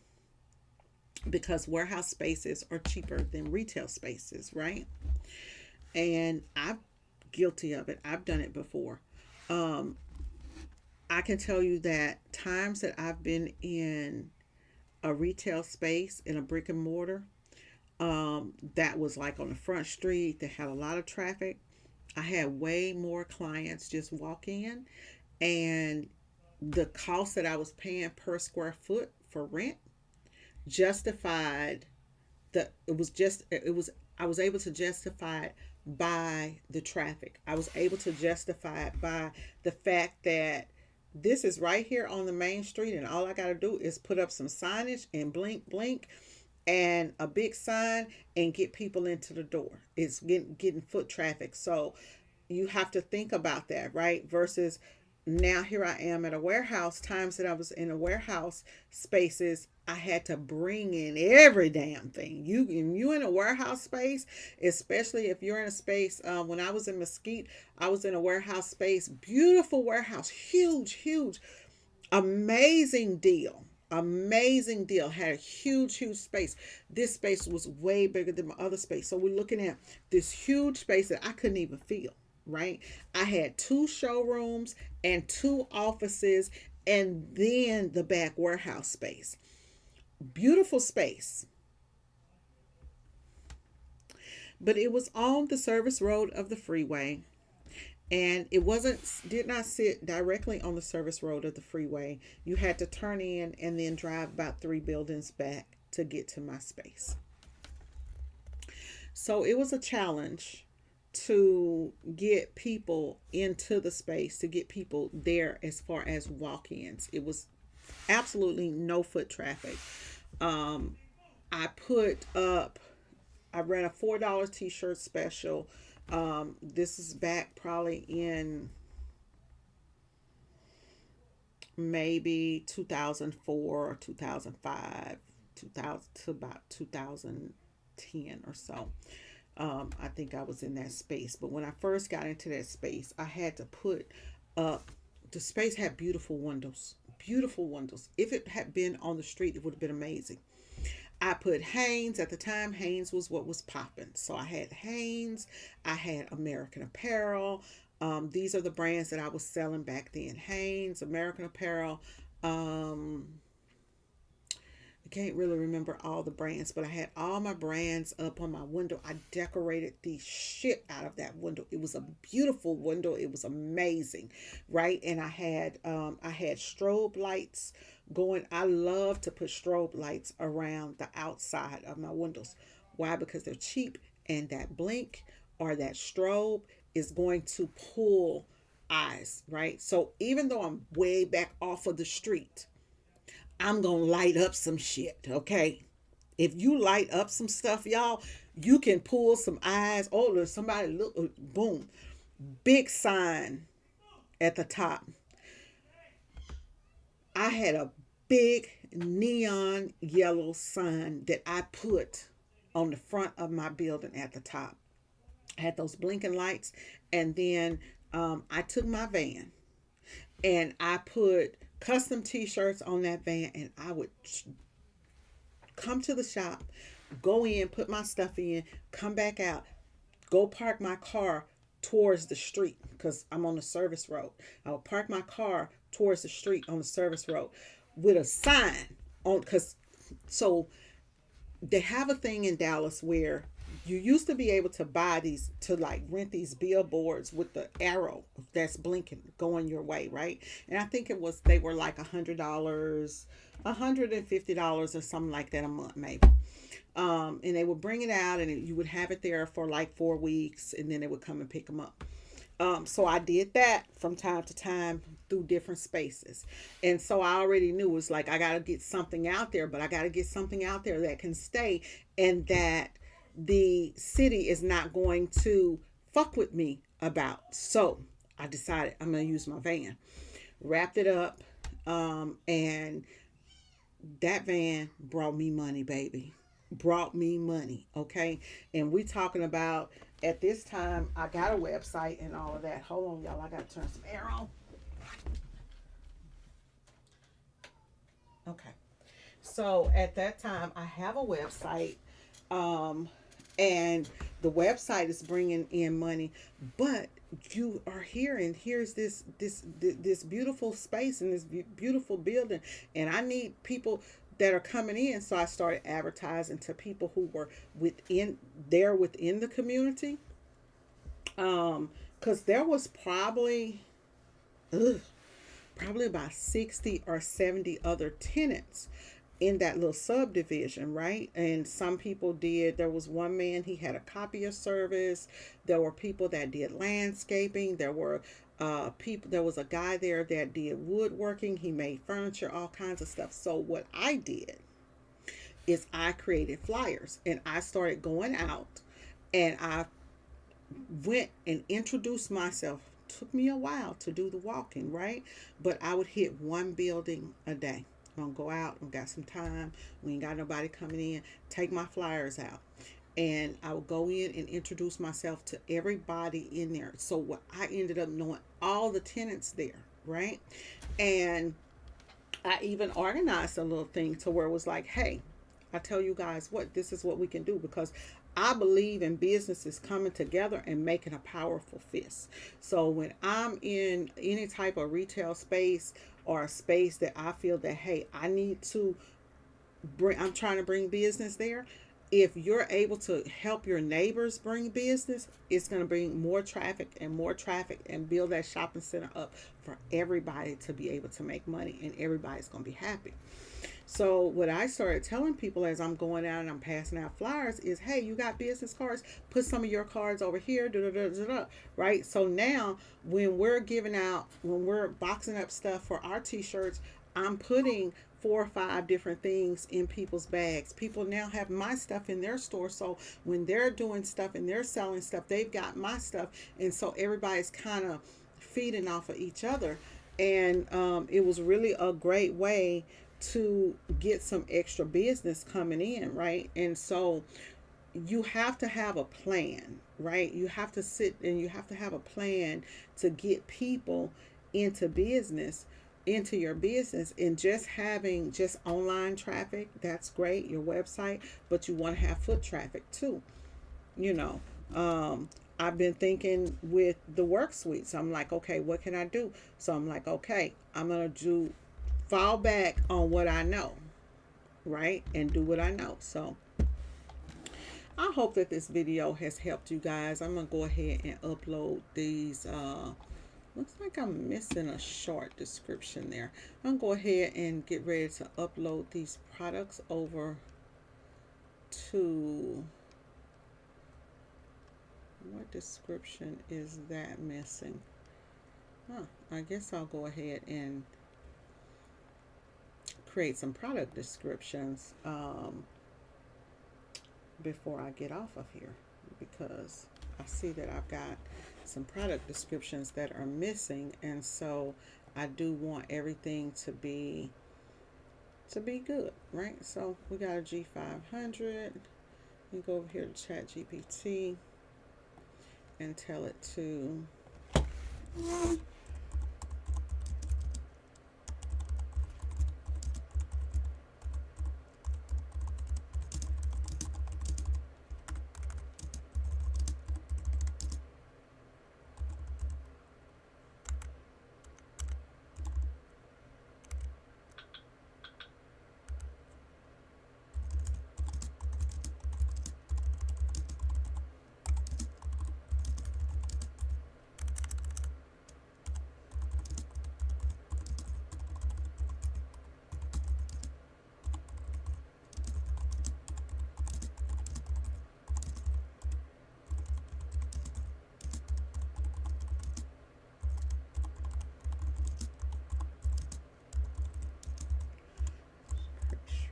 Speaker 1: because warehouse spaces are cheaper than retail spaces, right? And I'm guilty of it. I've done it before. Um, I can tell you that times that I've been in a retail space in a brick and mortar that was like on the front street that had a lot of traffic, I had way more clients just walk in, and the cost that I was paying per square foot for rent justified I was able to justify it by the traffic. I was able to justify it by the fact that this is right here on the main street, and all I got to do is put up some signage and blink blink and a big sign and get people into the door. It's getting foot traffic. So you have to think about that, right? Versus now here I am at a warehouse. Times that I was in a warehouse spaces, I had to bring in every damn thing. You in a warehouse space, especially if you're in a space. When I was in Mesquite, I was in a warehouse space, beautiful warehouse, huge, huge, amazing deal. Amazing deal. Had a huge, huge space. This space was way bigger than my other space. So we're looking at this huge space that I couldn't even feel, right? I had two showrooms and two offices and then the back warehouse space. Beautiful space. But it was on the service road of the freeway, and it wasn't did not sit directly on the service road of the freeway. You had to turn in and then drive about three buildings back to get to my space. So it was a challenge to get people into the space, to get people there as far as walk-ins. It was absolutely no foot traffic. um I put up, I ran a $4 t-shirt special. This is back probably in maybe 2004 or 2005, 2000 to about 2010 or so. I think I was in that space. But when I first got into that space, I had to put up, the space had beautiful windows. Beautiful windows. If it had been on the street, it would have been amazing. I put Hanes at the time. Hanes was what was popping. So I had Hanes, I had American Apparel. These are the brands that I was selling back then. Hanes, American Apparel. Um, I can't really remember all the brands, but I had all my brands up on my window. I decorated the shit out of that window. It was a beautiful window. It was amazing, right? And I had strobe lights going. I love to put strobe lights around the outside of my windows. Why? Because they're cheap, and that blink or that strobe is going to pull eyes, right? So even though I'm way back off of the street, I'm gonna light up some shit, okay? If you light up some stuff, y'all, you can pull some eyes. Oh, there's somebody, look, boom. Big sign at the top. I had a big neon yellow sign that I put on the front of my building at the top. I had those blinking lights, and then I took my van and I put custom t-shirts on that van, and I would come to the shop, go in, put my stuff in, come back out, go park my car towards the street because I'm on the service road. I would park my car towards the street on the service road with a sign on, because so they have a thing in Dallas where you used to be able to buy these, to like rent these billboards with the arrow that's blinking going your way, right? And I think it was, they were like $100, $150 or something like that a month maybe. And they would bring it out, and you would have it there for like 4 weeks, and then they would come and pick them up. So I did that from time to time through different spaces. And so I already knew it was like, I got to get something out there, but I got to get something out there that can stay, and that the city is not going to fuck with me about. So I decided I'm going to use my van. Wrapped it up. And that van brought me money, baby. Brought me money. Okay. And we talking about, at this time, I got a website and all of that. Hold on, y'all. I got to turn some air on. Okay. So at that time, I have a website. Um, and the website is bringing in money, but you are here, and here's this beautiful space and this beautiful building, and I need people that are coming in. So I started advertising to people who were within the community, because there was ugh, probably about 60 or 70 other tenants in that little subdivision, right? And some people did, there was one man, he had a copier service. There were people that did landscaping. There were people, there was a guy there that did woodworking. He made furniture, all kinds of stuff. So what I did is I created flyers, and I started going out, and I went and introduced myself. Took me a while to do the walking, right? But I would hit one building a day. I'm gonna go out. We got some time. We ain't got nobody coming in. Take my flyers out, and I would go in and introduce myself to everybody in there. So what I ended up knowing all the tenants there, right? And I even organized a little thing to where it was like, hey, I tell you guys what, this is what we can do, because I believe in businesses coming together and making a powerful fist. So when I'm in any type of retail space or a space that I feel that, hey, I need to bring, I'm trying to bring business there. If you're able to help your neighbors bring business, it's going to bring more traffic and build that shopping center up for everybody to be able to make money, and everybody's going to be happy. So what I started telling people as I'm going out and I'm passing out flyers is, hey, you got business cards? Put some of your cards over here, da, da, da, da, da, right? So now when we're boxing up stuff for our t-shirts, I'm putting 4 or 5 different things in people's bags. People now have my stuff in their store. So when they're doing stuff and they're selling stuff, they've got my stuff. And so everybody's kind of feeding off of each other. And it was really a great way to get some extra business coming in, right? And so you have to have a plan, right? You have to sit and you have to have a plan to get people into business, into your business. And just having just online traffic, that's great, your website, but you want to have foot traffic too, you know. I've been thinking with the work suites, I'm like, okay, what can I do? So I'm like, okay, I'm gonna do fall back on what I know, right? And do what I know. So I hope that this video has helped you guys. I'm gonna go ahead and upload these. Looks like I'm missing a short description there. I'm gonna go ahead and get ready to upload these products over to, what description is that missing? Huh, I guess I'll go ahead and create some product descriptions before I get off of here, because I see that I've got some product descriptions that are missing, and so I do want everything to be good, right? So we got a G500. You go over here to Chat GPT and tell it to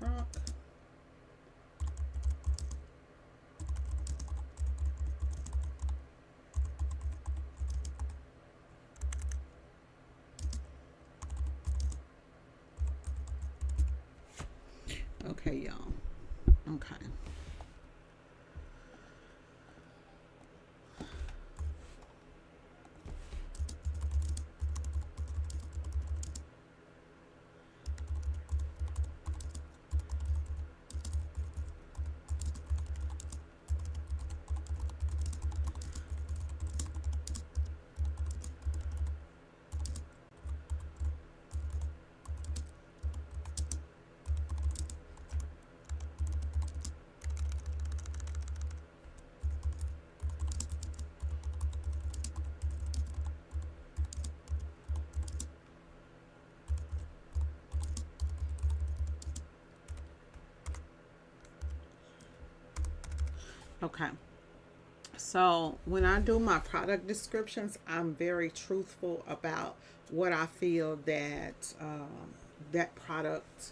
Speaker 1: shrunk. Okay, y'all. Okay. Okay. So when I do my product descriptions, I'm very truthful about what I feel that that product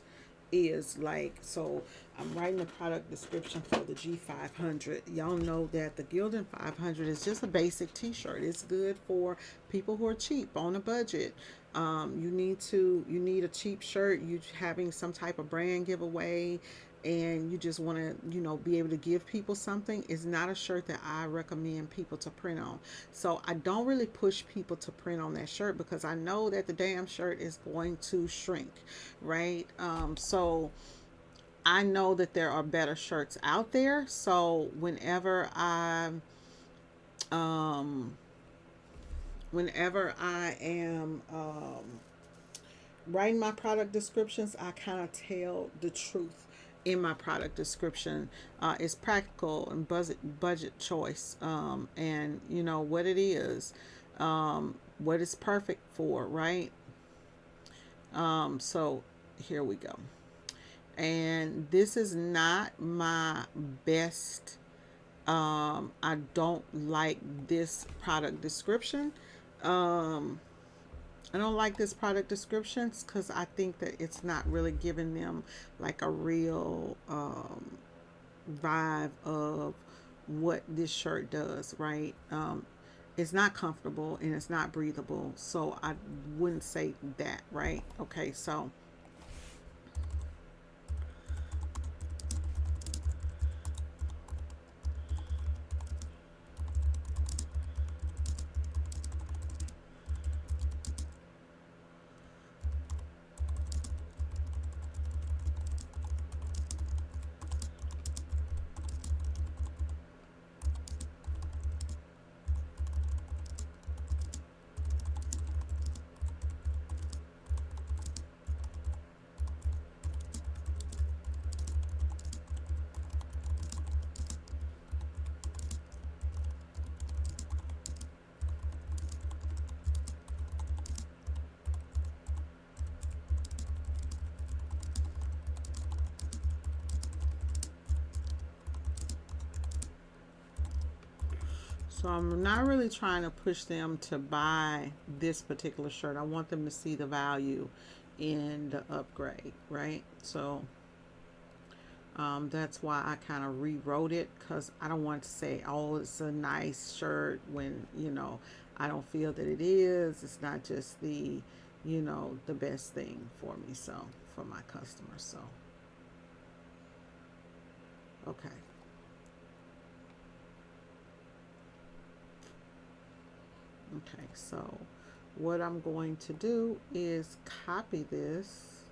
Speaker 1: is like. So I'm writing a product description for the G500. Y'all know that the Gildan 500 is just a basic t-shirt. It's good for people who are cheap on a budget. You need a cheap shirt. You having some type of brand giveaway. and you just want to, be able to give people something, is not a shirt that I recommend people to print on. So I don't really push people to print on that shirt because I know that the damn shirt is going to shrink, right? So I know that there are better shirts out there. So um, whenever I am writing my product descriptions, I kind of tell the truth in my product description. It's practical and budget choice, and what it is, what it's perfect for, right? So here we go. And this is not my best. I don't like this product description. Um, I don't like this product descriptions because I think that it's not really giving them like a real vibe of what this shirt does, right? It's not comfortable and it's not breathable. So I wouldn't say that, right? Okay, so I'm not really trying to push them to buy this particular shirt. I want them to see the value in the upgrade, right? So that's why I kind of rewrote it, because I don't want to say, oh, it's a nice shirt when, I don't feel that it is. It's not just the best thing for me. So, for my customers. So, okay. Okay. So, what I'm going to do is copy this.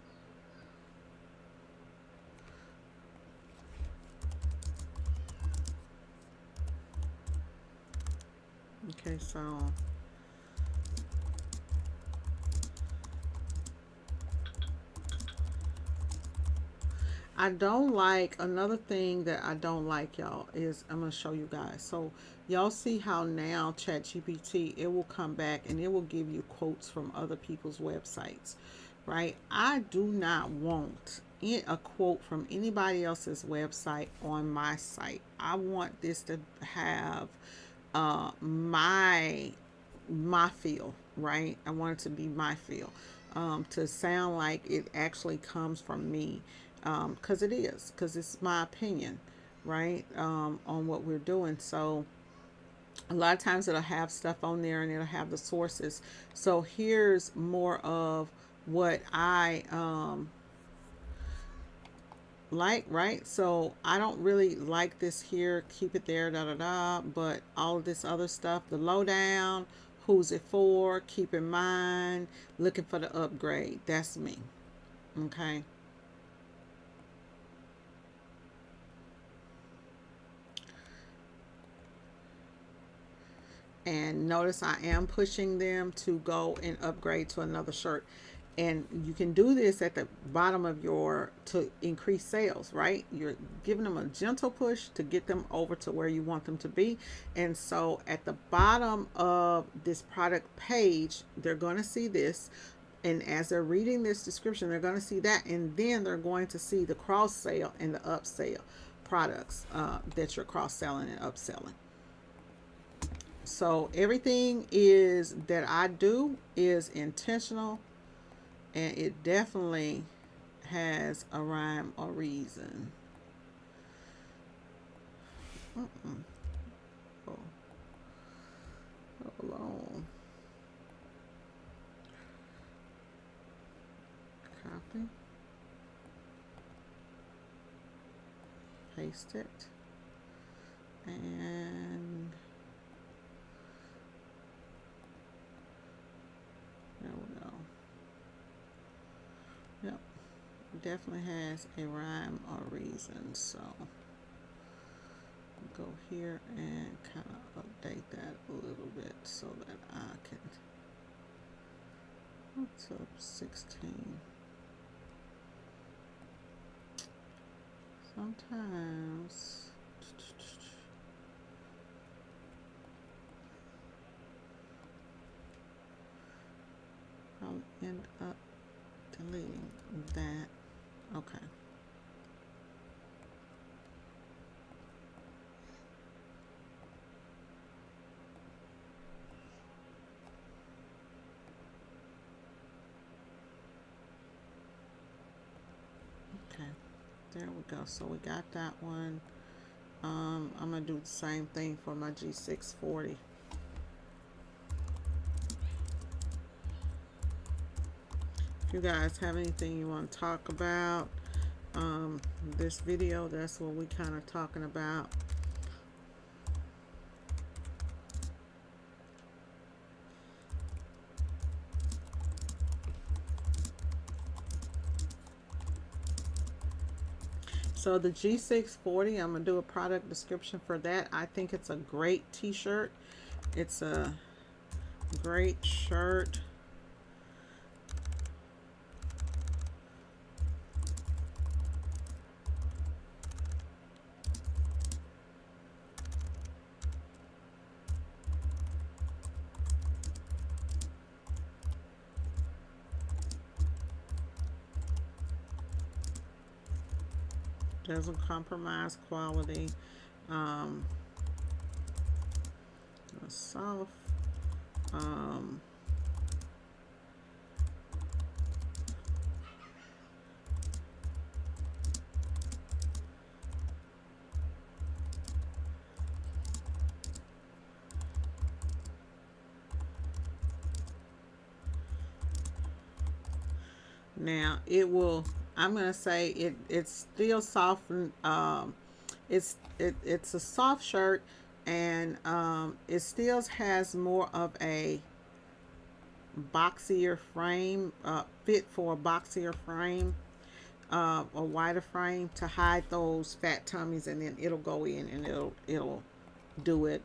Speaker 1: Okay. So, I don't like, another thing that I don't like, y'all, is I'm going to show you guys. So y'all see how now ChatGPT, it will come back and it will give you quotes from other people's websites, right? I do not want a quote from anybody else's website on my site. I want this to have my feel, right? I want it to be my feel, to sound like it actually comes from me, because it is, because it's my opinion, right, on what we're doing. So a lot of times it'll have stuff on there and it'll have the sources. So here's more of what I like, right? So I don't really like this here, keep it there, da da da, but all of this other stuff, the lowdown, who's it for, keep in mind, looking for the upgrade, that's me. Okay. And notice I am pushing them to go and upgrade to another shirt. And you can do this at the bottom of your, to increase sales, right? You're giving them a gentle push to get them over to where you want them to be. And so at the bottom of this product page, they're going to see this. And as they're reading this description, they're going to see that. And then they're going to see the cross sale and the upsell products that you're cross selling and upselling. So everything is that I do is intentional, and it definitely has a rhyme or reason. Mm-mm. Oh, hold on. Copy. paste it. And there we go. Yep, definitely has a rhyme or reason. So go here and kind of update that a little bit so that I can. What's up, 16? Sometimes I'll end up deleting that. Okay. Okay, there we go. So we got that one. I'm gonna do the same thing for my G640. If you guys have anything you want to talk about, this video, that's what we kind of talking about. So the G640, I'm gonna do a product description for that. I think it's a great t-shirt. It's a great shirt. Doesn't compromise quality. Soft. Now it will. I'm gonna say it's still soft. It's a soft shirt, and it still has more of a boxier frame, fit for a boxier frame, a wider frame to hide those fat tummies, and then it'll go in and it'll do it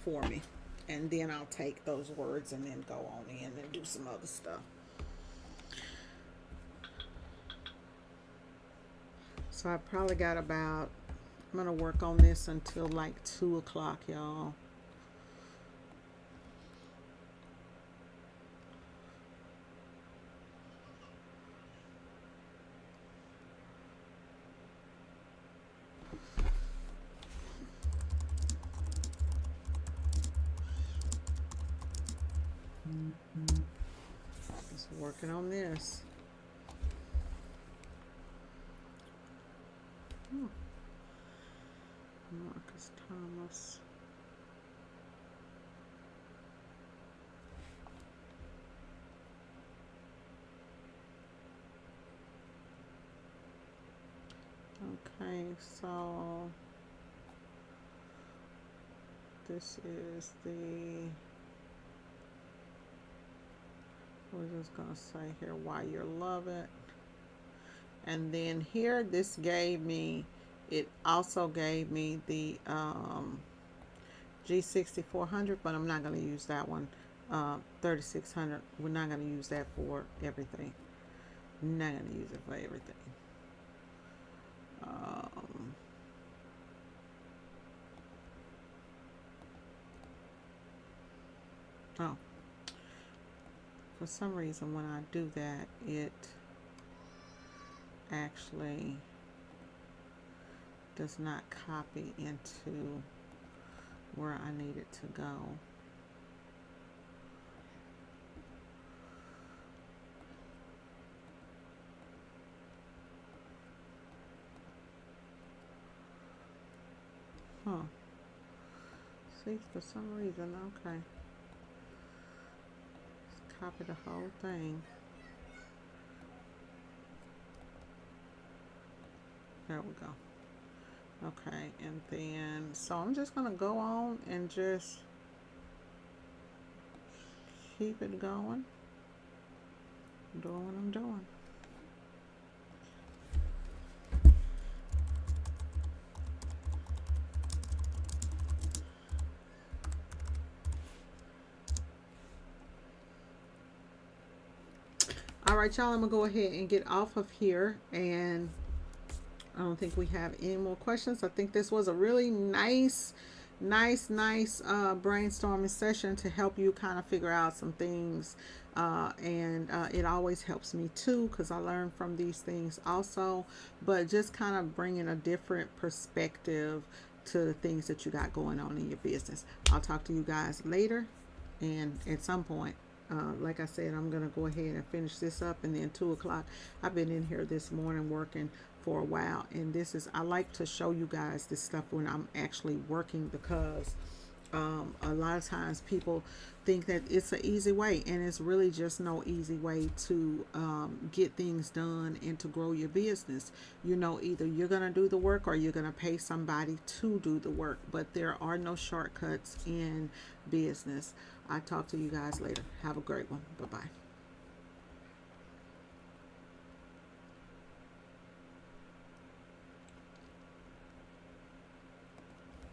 Speaker 1: for me, and then I'll take those words and then go on in and do some other stuff. So I probably got about, I'm gonna work on this until like 2 o'clock, y'all. Just working on this. Marcus Thomas. Okay, so this is the, we're just gonna say here why you love it. And then here, this gave me, it also gave me the G6400, but I'm not going to use that one. 3600, we're not going to use that for everything. Not going to use it for everything. Oh, for some reason when I do that, it actually does not copy into where I need it to go. Huh. See, for some reason, okay. Let's copy the whole thing. There we go. Okay, and then so I'm just gonna go on and just keep it going, doing what I'm doing. All right, y'all, I'm gonna go ahead and get off of here, and I don't think we have any more questions. I think this was a really nice brainstorming session to help you kind of figure out some things. And it always helps me too because I learn from these things also. But just kind of bringing a different perspective to the things that you got going on in your business. I'll talk to you guys later, and at some point. Like I said, I'm gonna go ahead and finish this up, and then 2 o'clock. I've been in here this morning working for a while, and this is I like to show you guys this stuff when I'm actually working because a lot of times people think that it's an easy way, and it's really just no easy way to get things done and to grow your business. You know, either you're going to do the work or you're going to pay somebody to do the work, but there are no shortcuts in business. I talk to you guys later. Have a great one. Bye bye.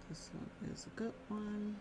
Speaker 1: This one is a good one.